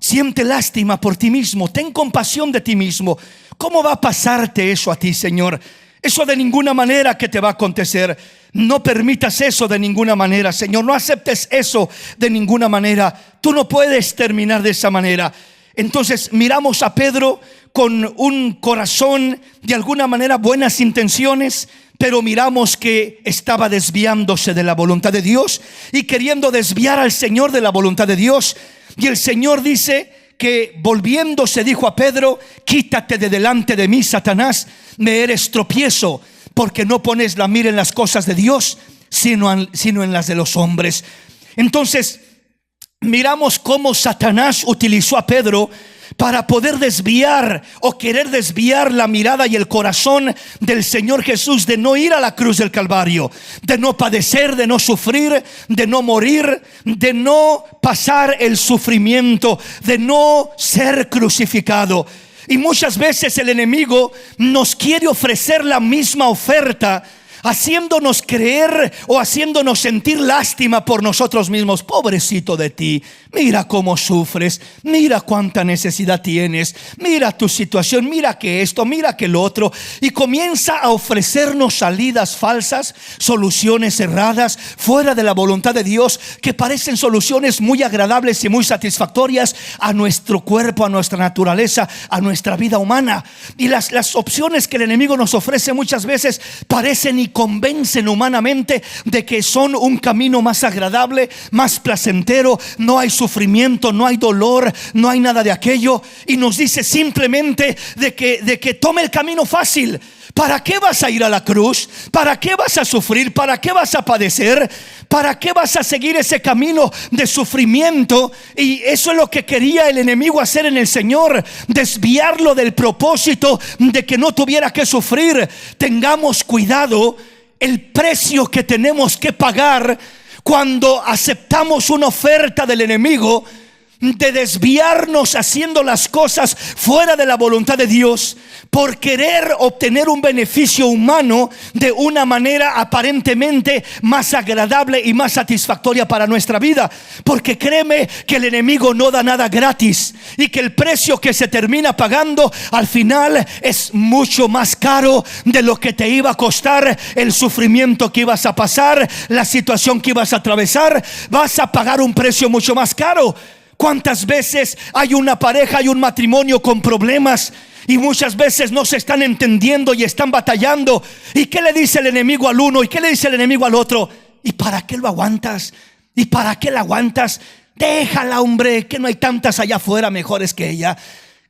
siente lástima por ti mismo, ten compasión de ti mismo. ¿Cómo va a pasarte eso a ti, Señor? Eso de ninguna manera que te va a acontecer. No permitas eso de ninguna manera, Señor. No aceptes eso de ninguna manera. Tú no puedes terminar de esa manera. Entonces miramos a Pedro con un corazón, de alguna manera, buenas intenciones, pero miramos que estaba desviándose de la voluntad de Dios y queriendo desviar al Señor de la voluntad de Dios. Y el Señor dice que, volviéndose, dijo a Pedro: Quítate de delante de mí, Satanás, me eres tropiezo, porque no pones la mira en las cosas de Dios, sino en las de los hombres. Entonces miramos cómo Satanás utilizó a Pedro para poder desviar o querer desviar la mirada y el corazón del Señor Jesús de no ir a la cruz del Calvario, de no padecer, de no sufrir, de no morir, de no pasar el sufrimiento, de no ser crucificado. Y muchas veces el enemigo nos quiere ofrecer la misma oferta, haciéndonos creer o haciéndonos sentir lástima por nosotros mismos. Pobrecito de ti, mira cómo sufres, mira cuánta necesidad tienes, mira tu situación, mira que esto, mira que lo otro. Y comienza a ofrecernos salidas falsas, soluciones erradas, fuera de la voluntad de Dios, que parecen soluciones muy agradables y muy satisfactorias a nuestro cuerpo, a nuestra naturaleza, a nuestra vida humana. Y las opciones que el enemigo nos ofrece muchas veces parecen y convencen humanamente de que son un camino más agradable, más placentero. No hay sufrimiento, no hay dolor, no hay nada de aquello. Y nos dice simplemente de que tome el camino fácil. ¿Para qué vas a ir a la cruz? ¿Para qué vas a sufrir? ¿Para qué vas a padecer? ¿Para qué vas a seguir ese camino de sufrimiento? Y eso es lo que quería el enemigo hacer en el Señor: desviarlo del propósito de que no tuviera que sufrir. Tengamos cuidado el precio que tenemos que pagar cuando aceptamos una oferta del enemigo de desviarnos haciendo las cosas fuera de la voluntad de Dios, por querer obtener un beneficio humano de una manera aparentemente más agradable y más satisfactoria para nuestra vida. Porque créeme que el enemigo no da nada gratis, y que el precio que se termina pagando al final es mucho más caro de lo que te iba a costar el sufrimiento que ibas a pasar, la situación que ibas a atravesar. Vas a pagar un precio mucho más caro. ¿Cuántas veces hay una pareja, hay un matrimonio con problemas, y muchas veces no se están entendiendo y están batallando? ¿Y qué le dice el enemigo al uno? ¿Y qué le dice el enemigo al otro? ¿Y para qué lo aguantas? ¿Y para qué la aguantas? Déjala, hombre, que no hay tantas allá afuera mejores que ella,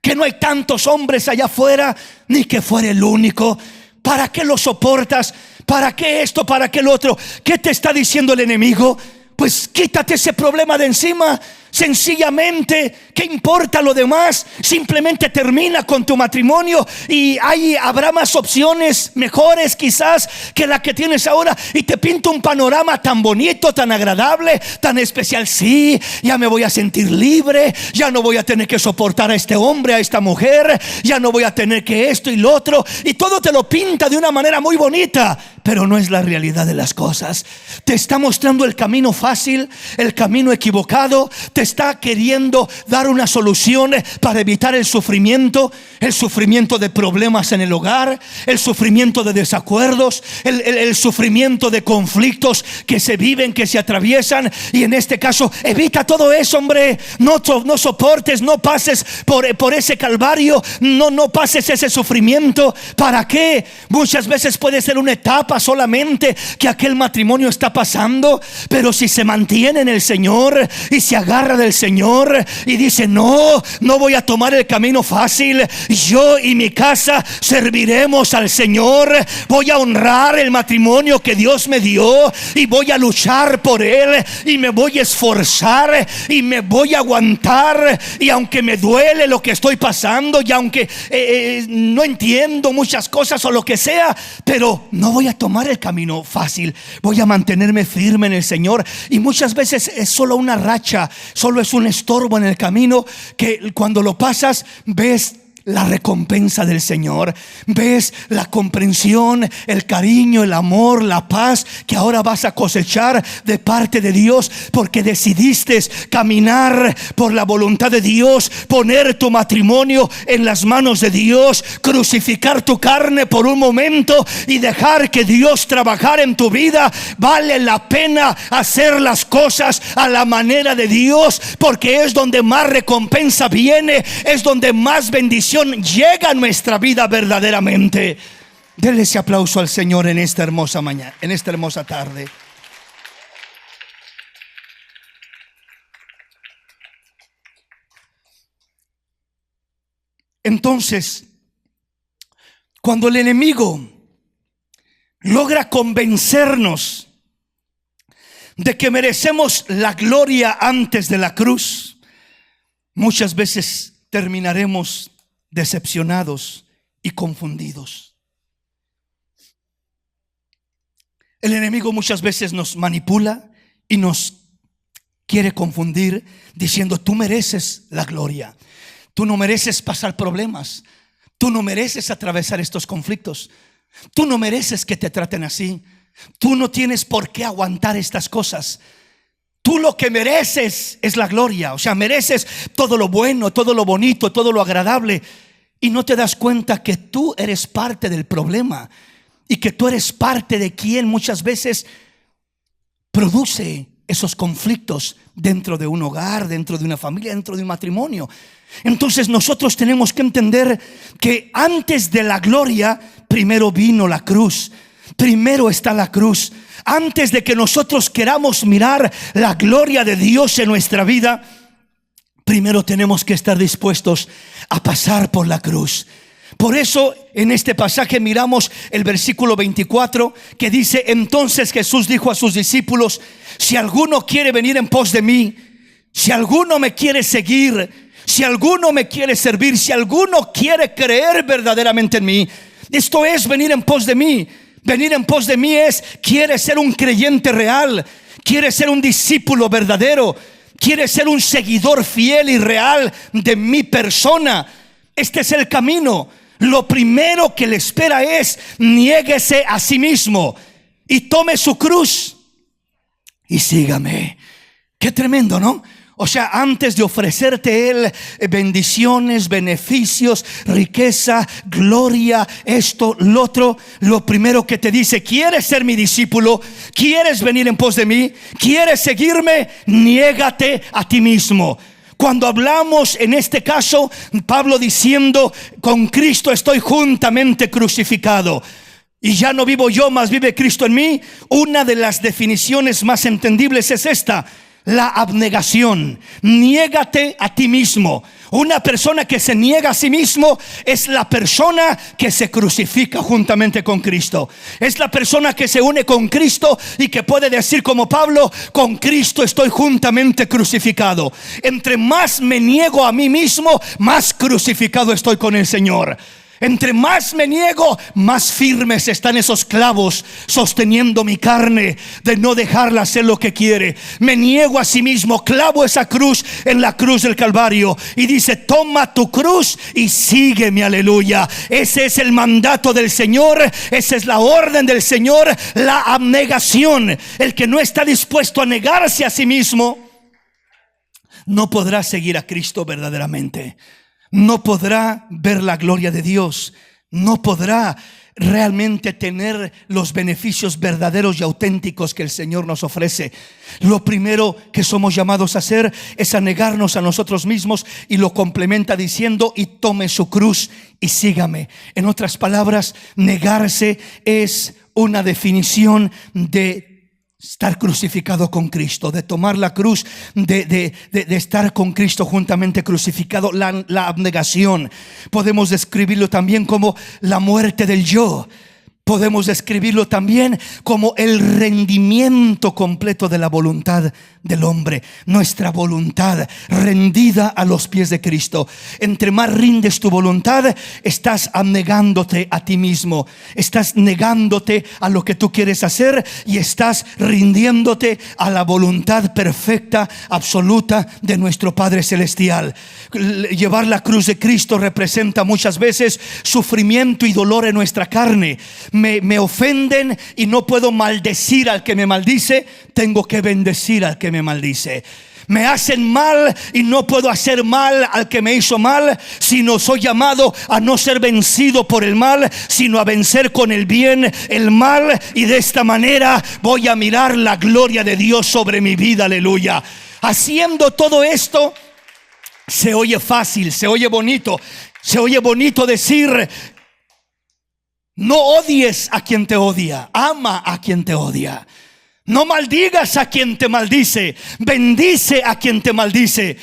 que no hay tantos hombres allá afuera, ni que fuera el único. ¿Para qué lo soportas? ¿Para qué esto? ¿Para qué lo otro? ¿Qué te está diciendo el enemigo? Pues quítate ese problema de encima. Sencillamente, ¿qué importa lo demás? Simplemente termina con tu matrimonio y habrá más opciones mejores quizás que la que tienes ahora, y te pinta un panorama tan bonito, tan agradable, tan especial. Sí, ya me voy a sentir libre, ya no voy a tener que soportar a este hombre, a esta mujer, ya no voy a tener que esto y lo otro, y todo te lo pinta de una manera muy bonita, pero no es la realidad de las cosas. Te está mostrando el camino fácil, el camino equivocado. Te está queriendo dar una solución para evitar el sufrimiento de problemas en el hogar, el sufrimiento de desacuerdos, el sufrimiento de conflictos que se viven, que se atraviesan. Y en este caso, evita todo eso, hombre. No soportes, no pases por ese calvario, no pases ese sufrimiento. ¿Para qué? Muchas veces puede ser una etapa solamente que aquel matrimonio está pasando, pero si se mantiene en el Señor y se agarra del Señor y dice: no voy a tomar el camino fácil, yo y mi casa serviremos al Señor, voy a honrar el matrimonio que Dios me dio y voy a luchar por él y me voy a esforzar y me voy a aguantar, y aunque me duele lo que estoy pasando y aunque no entiendo muchas cosas o lo que sea, pero no voy a tomar el camino fácil, voy a mantenerme firme en el Señor. Y muchas veces es solo una racha, solo es un estorbo en el camino, que cuando lo pasas ves la recompensa del Señor, ves la comprensión, el cariño, el amor, la paz que ahora vas a cosechar de parte de Dios, porque decidiste caminar por la voluntad de Dios, poner tu matrimonio en las manos de Dios, crucificar tu carne por un momento y dejar que Dios trabajara en tu vida. Vale la pena hacer las cosas a la manera de Dios, porque es donde más recompensa viene, es donde más bendición llega a nuestra vida verdaderamente. Denle ese aplauso al Señor en esta hermosa mañana, en esta hermosa tarde. Entonces, cuando el enemigo logra convencernos de que merecemos la gloria antes de la cruz, muchas veces terminaremos decepcionados y confundidos. El enemigo muchas veces nos manipula y nos quiere confundir diciendo: tú mereces la gloria, tú no mereces pasar problemas, tú no mereces atravesar estos conflictos, tú no mereces que te traten así, tú no tienes por qué aguantar estas cosas. Tú lo que mereces es la gloria, o sea, mereces todo lo bueno, todo lo bonito, todo lo agradable. Y no te das cuenta que tú eres parte del problema y que tú eres parte de quien muchas veces produce esos conflictos dentro de un hogar, dentro de una familia, dentro de un matrimonio. Entonces nosotros tenemos que entender que antes de la gloria, primero vino la cruz. Primero está la cruz. Antes de que nosotros queramos mirar la gloria de Dios en nuestra vida, primero tenemos que estar dispuestos a pasar por la cruz. Por eso en este pasaje miramos el versículo 24 que dice: entonces Jesús dijo a sus discípulos: si alguno quiere venir en pos de mí, si alguno me quiere seguir, si alguno me quiere servir, si alguno quiere creer verdaderamente en mí, esto es venir en pos de mí. Venir en pos de mí es: quiere ser un creyente real, quiere ser un discípulo verdadero, quiere ser un seguidor fiel y real de mi persona. Este es el camino. Lo primero que le espera es: niéguese a sí mismo y tome su cruz y sígame. Qué tremendo, ¿no? O sea, antes de ofrecerte Él bendiciones, beneficios, riqueza, gloria, esto, lo otro, lo primero que te dice: ¿quieres ser mi discípulo? ¿Quieres venir en pos de mí? ¿Quieres seguirme? Niégate a ti mismo. Cuando hablamos en este caso, Pablo diciendo: con Cristo estoy juntamente crucificado y ya no vivo yo, mas vive Cristo en mí. Una de las definiciones más entendibles es esta: la abnegación. Niégate a ti mismo. Una persona que se niega a sí mismo es la persona que se crucifica juntamente con Cristo. Es la persona que se une con Cristo y que puede decir como Pablo: con Cristo estoy juntamente crucificado. Entre más me niego a mí mismo, más crucificado estoy con el Señor. Entre más me niego, más firmes están esos clavos sosteniendo mi carne de no dejarla hacer lo que quiere. Me niego a sí mismo, clavo esa cruz en la cruz del Calvario y dice: toma tu cruz y sígueme. Aleluya. Ese es el mandato del Señor, esa es la orden del Señor, la abnegación. El que no está dispuesto a negarse a sí mismo no podrá seguir a Cristo verdaderamente. No podrá ver la gloria de Dios. No podrá realmente tener los beneficios verdaderos y auténticos que el Señor nos ofrece. Lo primero que somos llamados a hacer es a negarnos a nosotros mismos, y lo complementa diciendo: y tome su cruz y sígame. En otras palabras, negarse es una definición de estar crucificado con Cristo, de tomar la cruz, de estar con Cristo juntamente crucificado. La abnegación podemos describirlo también como la muerte del yo. Podemos describirlo también como el rendimiento completo de la voluntad del hombre. Nuestra voluntad rendida a los pies de Cristo. Entre más rindes tu voluntad, estás abnegándote a ti mismo. Estás negándote a lo que tú quieres hacer y estás rindiéndote a la voluntad perfecta, absoluta de nuestro Padre Celestial. Llevar la cruz de Cristo representa muchas veces sufrimiento y dolor en nuestra carne. Me ofenden y no puedo maldecir al que me maldice, tengo que bendecir al que me maldice. Me hacen mal y no puedo hacer mal al que me hizo mal, sino soy llamado a no ser vencido por el mal, sino a vencer con el bien el mal. Y de esta manera voy a mirar la gloria de Dios sobre mi vida. Aleluya. Haciendo todo esto, se oye fácil, se oye bonito. Se oye bonito decir: no odies a quien te odia, ama a quien te odia. No maldigas a quien te maldice, bendice a quien te maldice.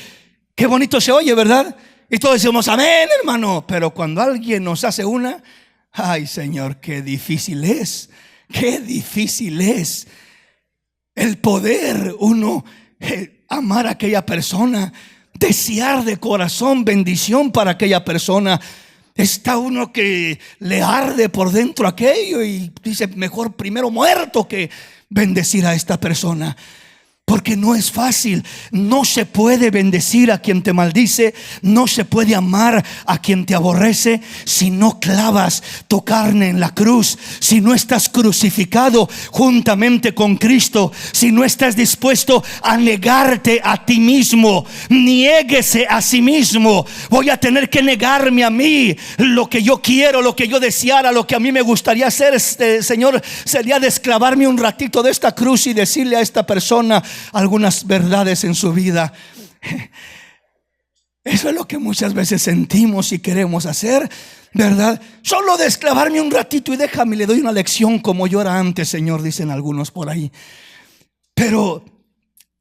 Qué bonito se oye, ¿verdad? Y todos decimos amén, hermano. Pero cuando alguien nos hace una, ay, Señor, qué difícil es. Qué difícil es el poder uno amar a aquella persona, desear de corazón bendición para aquella persona. Está uno que le arde por dentro aquello y dice: mejor primero muerto que bendecir a esta persona. Porque no es fácil. No se puede bendecir a quien te maldice, no se puede amar a quien te aborrece si no clavas tu carne en la cruz, si no estás crucificado juntamente con Cristo, si no estás dispuesto a negarte a ti mismo. Niéguese a sí mismo. Voy a tener que negarme a mí. Lo que yo quiero, lo que yo deseara, lo que a mí me gustaría hacer, Señor, sería desclavarme un ratito de esta cruz y decirle a esta persona algunas verdades en su vida. Eso es lo que muchas veces sentimos y queremos hacer, ¿verdad? Solo desclavarme un ratito y déjame, le doy una lección como yo era antes, Señor, dicen algunos por ahí. Pero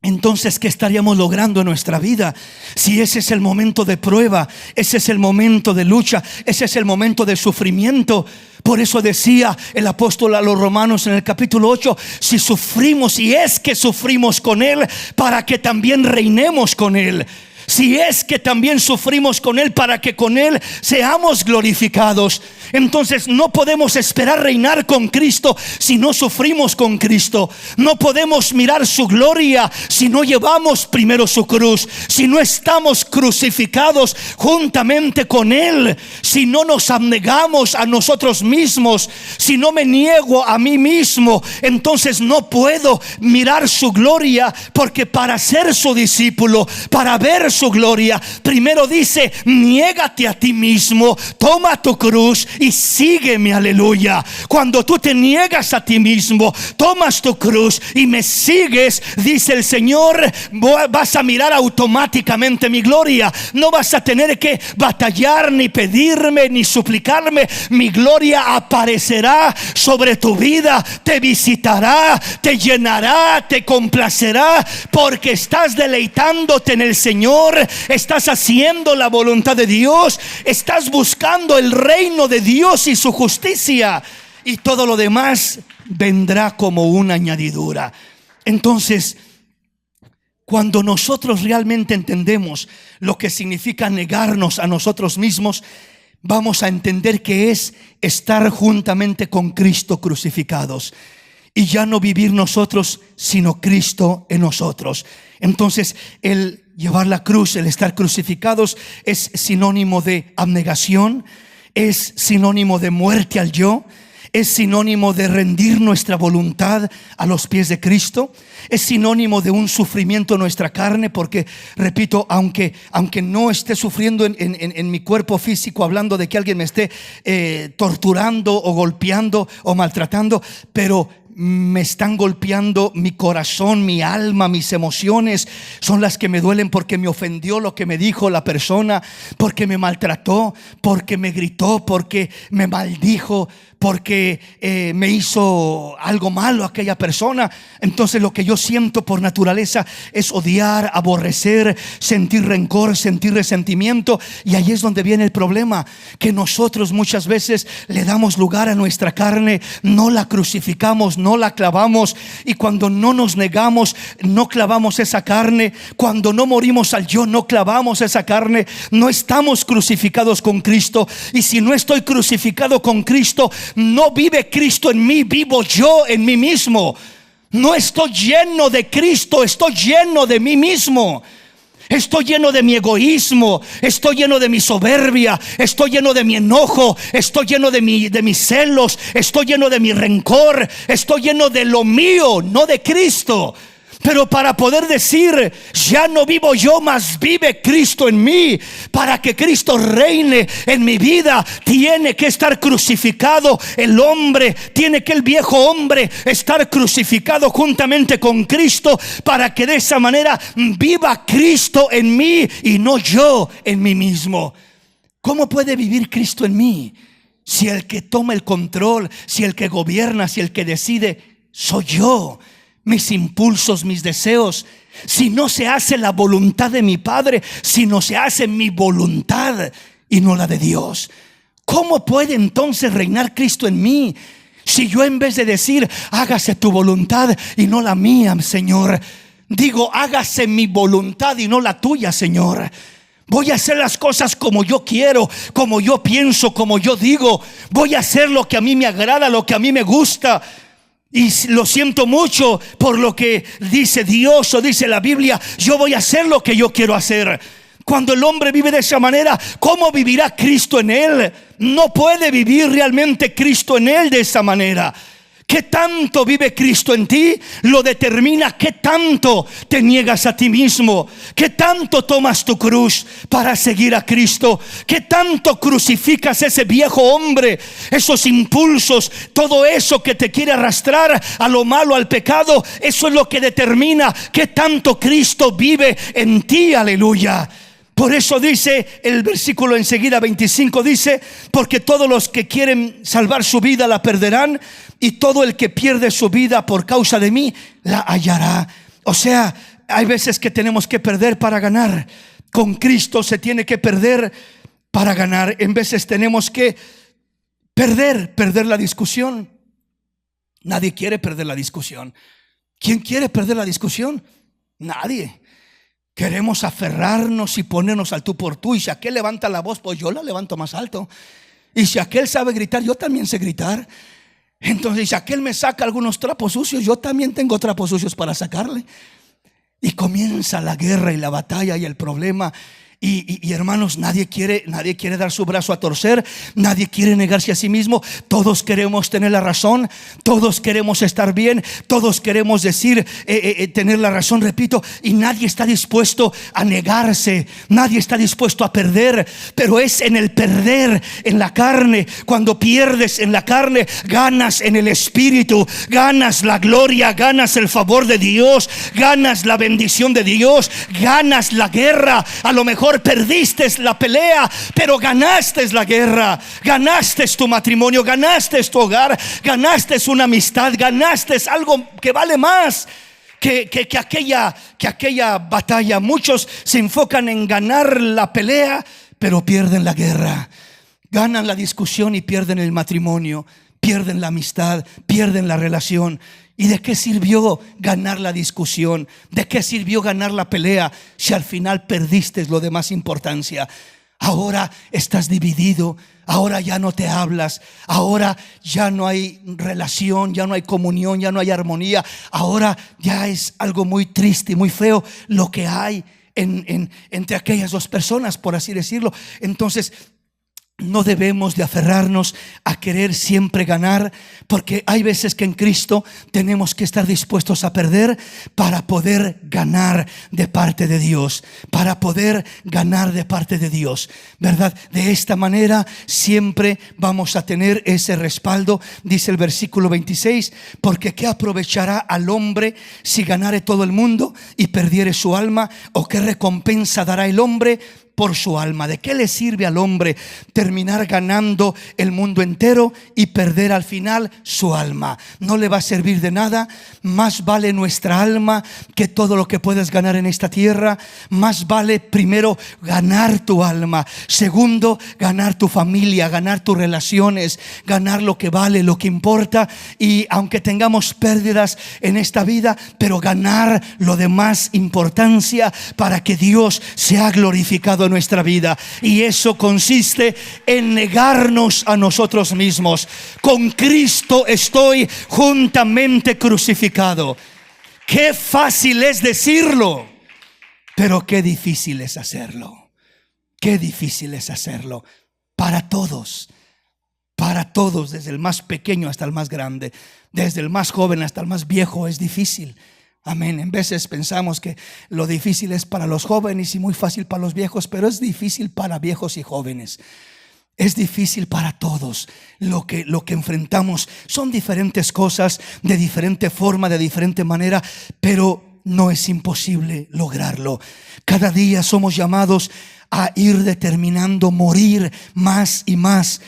entonces, ¿qué estaríamos logrando en nuestra vida? Si ese es el momento de prueba, ese es el momento de lucha, ese es el momento de sufrimiento. Por eso decía el apóstol a los romanos en el capítulo 8: si sufrimos, y es que sufrimos con Él, para que también reinemos con Él. Si es que también sufrimos con Él, para que con Él seamos glorificados. Entonces no podemos esperar reinar con Cristo si no sufrimos con Cristo. No podemos mirar su gloria si no llevamos primero su cruz, si no estamos crucificados juntamente con Él, si no nos abnegamos a nosotros mismos, si no me niego a mí mismo. Entonces no puedo mirar su gloria, porque para ser su discípulo, para ver su gloria, primero dice: niégate a ti mismo, toma tu cruz y sígueme. Aleluya. Cuando tú te niegas a ti mismo, tomas tu cruz y me sigues, dice el Señor, vas a mirar automáticamente mi gloria. No vas a tener que batallar, ni pedirme, ni suplicarme. Mi gloria aparecerá sobre tu vida, te visitará, te llenará, te complacerá, porque estás deleitándote en el Señor, estás haciendo la voluntad de Dios, estás buscando el reino de Dios y su justicia, y todo lo demás vendrá como una añadidura. Entonces, cuando nosotros realmente entendemos lo que significa negarnos a nosotros mismos, vamos a entender que es estar juntamente con Cristo crucificados, y ya no vivir nosotros, sino Cristo en nosotros. Entonces, el llevar la cruz, el estar crucificados, es sinónimo de abnegación, es sinónimo de muerte al yo, es sinónimo de rendir nuestra voluntad a los pies de Cristo, es sinónimo de un sufrimiento en nuestra carne, porque, repito, aunque no esté sufriendo en mi cuerpo físico, hablando de que alguien me esté torturando o golpeando o maltratando, pero me están golpeando mi corazón, mi alma, mis emociones son las que me duelen, porque me ofendió lo que me dijo la persona, porque me maltrató, porque me gritó, porque me maldijo, porque me hizo algo malo aquella persona. Entonces lo que yo siento por naturaleza es odiar, aborrecer, sentir rencor, sentir resentimiento. Y ahí es donde viene el problema, que nosotros muchas veces le damos lugar a nuestra carne, no la crucificamos, no la clavamos. Y cuando no nos negamos, no clavamos esa carne. Cuando no morimos al yo, no clavamos esa carne. No estamos crucificados con Cristo. Y si no estoy crucificado con Cristo, no vive Cristo en mí, vivo yo en mí mismo. No estoy lleno de Cristo, estoy lleno de mí mismo. Estoy lleno de mi egoísmo, estoy lleno de mi soberbia, estoy lleno de mi enojo, estoy lleno de mis celos, estoy lleno de mi rencor, estoy lleno de lo mío, no de Cristo. Pero para poder decir: ya no vivo yo, mas vive Cristo en mí, para que Cristo reine en mi vida, tiene que estar crucificado el hombre, tiene que el viejo hombre estar crucificado juntamente con Cristo, para que de esa manera viva Cristo en mí y no yo en mí mismo. ¿Cómo puede vivir Cristo en mí si el que toma el control, si el que gobierna, si el que decide soy yo? Mis impulsos, mis deseos. Si no se hace la voluntad de mi Padre, si no se hace mi voluntad y no la de Dios, ¿cómo puede entonces reinar Cristo en mí? Si yo, en vez de decir hágase tu voluntad y no la mía, Señor, digo hágase mi voluntad y no la tuya, Señor. Voy a hacer las cosas como yo quiero, como yo pienso, como yo digo. Voy a hacer lo que a mí me agrada, lo que a mí me gusta. Y lo siento mucho por lo que dice Dios o dice la Biblia. Yo voy a hacer lo que yo quiero hacer. Cuando el hombre vive de esa manera, ¿cómo vivirá Cristo en él? No puede vivir realmente Cristo en él de esa manera. ¿Qué tanto vive Cristo en ti? Lo determina qué tanto te niegas a ti mismo, qué tanto tomas tu cruz para seguir a Cristo, qué tanto crucificas ese viejo hombre, esos impulsos, todo eso que te quiere arrastrar a lo malo, al pecado. Eso es lo que determina qué tanto Cristo vive en ti. Aleluya. Por eso dice el versículo enseguida, 25, dice: porque todos los que quieren salvar su vida la perderán, y todo el que pierde su vida por causa de mí la hallará. O sea, hay veces que tenemos que perder para ganar. Con Cristo se tiene que perder para ganar. En veces tenemos que perder la discusión. Nadie quiere perder la discusión. ¿Quién quiere perder la discusión? Nadie. Queremos aferrarnos y ponernos al tú por tú. Y si aquel levanta la voz, pues yo la levanto más alto. Y si aquel sabe gritar, yo también sé gritar. Entonces, si aquel me saca algunos trapos sucios, yo también tengo trapos sucios para sacarle. Y comienza la guerra y la batalla y el problema. Y hermanos, nadie quiere dar su brazo a torcer, nadie quiere negarse a sí mismo. Todos queremos tener la razón, todos queremos estar bien, todos queremos decir, tener la razón, repito, y nadie está dispuesto a negarse, nadie está dispuesto a perder. Pero es en el perder en la carne, cuando pierdes en la carne, ganas en el espíritu, ganas la gloria, ganas el favor de Dios, ganas la bendición de Dios, ganas la guerra. A lo mejor perdiste la pelea, pero ganaste la guerra, ganaste tu matrimonio, ganaste tu hogar, ganaste una amistad, ganaste algo que vale más que aquella batalla. Muchos se enfocan en ganar la pelea, pero pierden la guerra. Ganan la discusión y pierden el matrimonio, pierden la amistad, pierden la relación. ¿Y de qué sirvió ganar la discusión? ¿De qué sirvió ganar la pelea si al final perdiste lo de más importancia? Ahora estás dividido, ahora ya no te hablas, ahora ya no hay relación, ya no hay comunión, ya no hay armonía. Ahora ya es algo muy triste y muy feo lo que hay entre aquellas dos personas, por así decirlo. Entonces, no debemos de aferrarnos a querer siempre ganar, porque hay veces que en Cristo tenemos que estar dispuestos a perder para poder ganar de parte de Dios, para poder ganar de parte de Dios, ¿verdad? De esta manera siempre vamos a tener ese respaldo. Dice el versículo 26, porque ¿qué aprovechará al hombre si ganare todo el mundo y perdiere su alma? ¿O qué recompensa dará el hombre por su alma? ¿De qué le sirve al hombre terminar ganando el mundo entero y perder al final su alma? No le va a servir de nada. Más vale nuestra alma que todo lo que puedes ganar en esta tierra. Más vale primero ganar tu alma, segundo ganar tu familia, ganar tus relaciones, ganar lo que vale, lo que importa. Y aunque tengamos pérdidas en esta vida, pero ganar lo de más importancia para que Dios sea glorificado en nuestra vida. Y eso consiste en negarnos a nosotros mismos. Con Cristo estoy juntamente crucificado. Qué fácil es decirlo, pero qué difícil es hacerlo. Qué difícil es hacerlo para todos, desde el más pequeño hasta el más grande, desde el más joven hasta el más viejo. Es difícil. Amén. En veces pensamos que lo difícil es para los jóvenes y muy fácil para los viejos, pero es difícil para viejos y jóvenes. Es difícil para todos. Lo que enfrentamos son diferentes cosas, de diferente forma, de diferente manera, pero no es imposible lograrlo. Cada día somos llamados a ir determinando morir más y más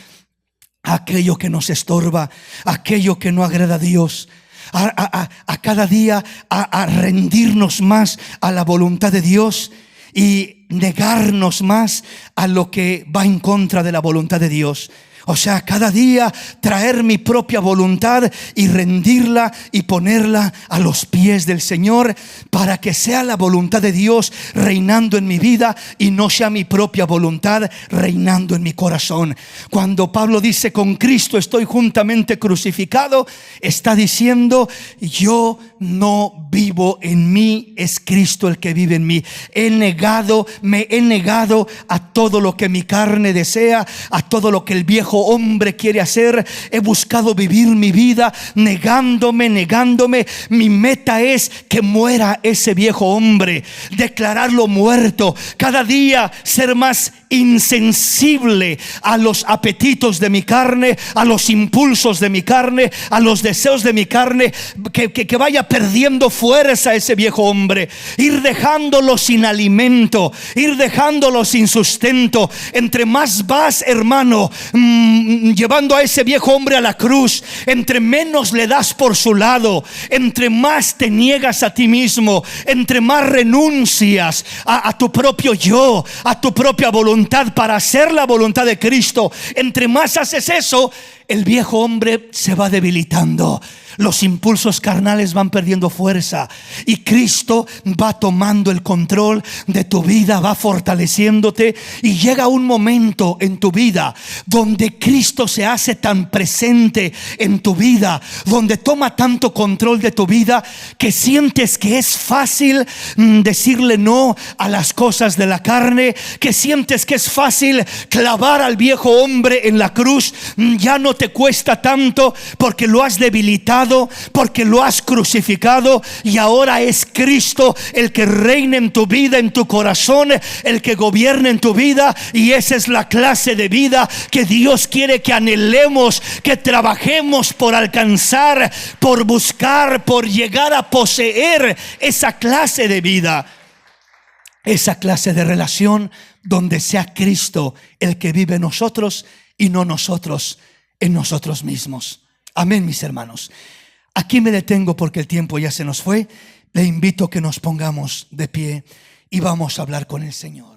a aquello que nos estorba, aquello que no agrada a Dios. A cada día a rendirnos más a la voluntad de Dios y negarnos más a lo que va en contra de la voluntad de Dios. O sea, cada día traer mi propia voluntad y rendirla y ponerla a los pies del Señor, para que sea la voluntad de Dios reinando en mi vida y no sea mi propia voluntad reinando en mi corazón. Cuando Pablo dice con Cristo estoy juntamente crucificado, está diciendo yo no vivo en mí, es Cristo el que vive en mí. Me he negado a todo lo que mi carne desea, a todo lo que el viejo hombre quiere hacer. He buscado vivir mi vida negándome. Mi meta es que muera ese viejo hombre, declararlo muerto. Cada día ser más insensible a los apetitos de mi carne, a los impulsos de mi carne, a los deseos de mi carne, que vaya perdiendo fuerza ese viejo hombre, ir dejándolo sin alimento, ir dejándolo sin sustento. Entre más vas, hermano, llevando a ese viejo hombre a la cruz, entre menos le das por su lado, entre más te niegas a ti mismo, entre más renuncias a tu propio yo, a tu propia voluntad, voluntad para hacer la voluntad de Cristo, entre más haces eso, el viejo hombre se va debilitando. Los impulsos carnales van perdiendo fuerza y Cristo va tomando el control de tu vida, va fortaleciéndote, y llega un momento en tu vida donde Cristo se hace tan presente en tu vida, donde toma tanto control de tu vida, que sientes que es fácil decirle no a las cosas de la carne, que sientes que es fácil clavar al viejo hombre en la cruz. Ya no te cuesta tanto porque lo has debilitado, porque lo has crucificado, y ahora es Cristo el que reina en tu vida, en tu corazón, el que gobierna en tu vida. Y esa es la clase de vida que Dios quiere que anhelemos, que trabajemos por alcanzar, por buscar, por llegar a poseer esa clase de vida, esa clase de relación donde sea Cristo el que vive en nosotros y no nosotros en nosotros mismos. Amén, mis hermanos. Aquí me detengo porque el tiempo ya se nos fue. Le invito a que nos pongamos de pie y vamos a hablar con el Señor.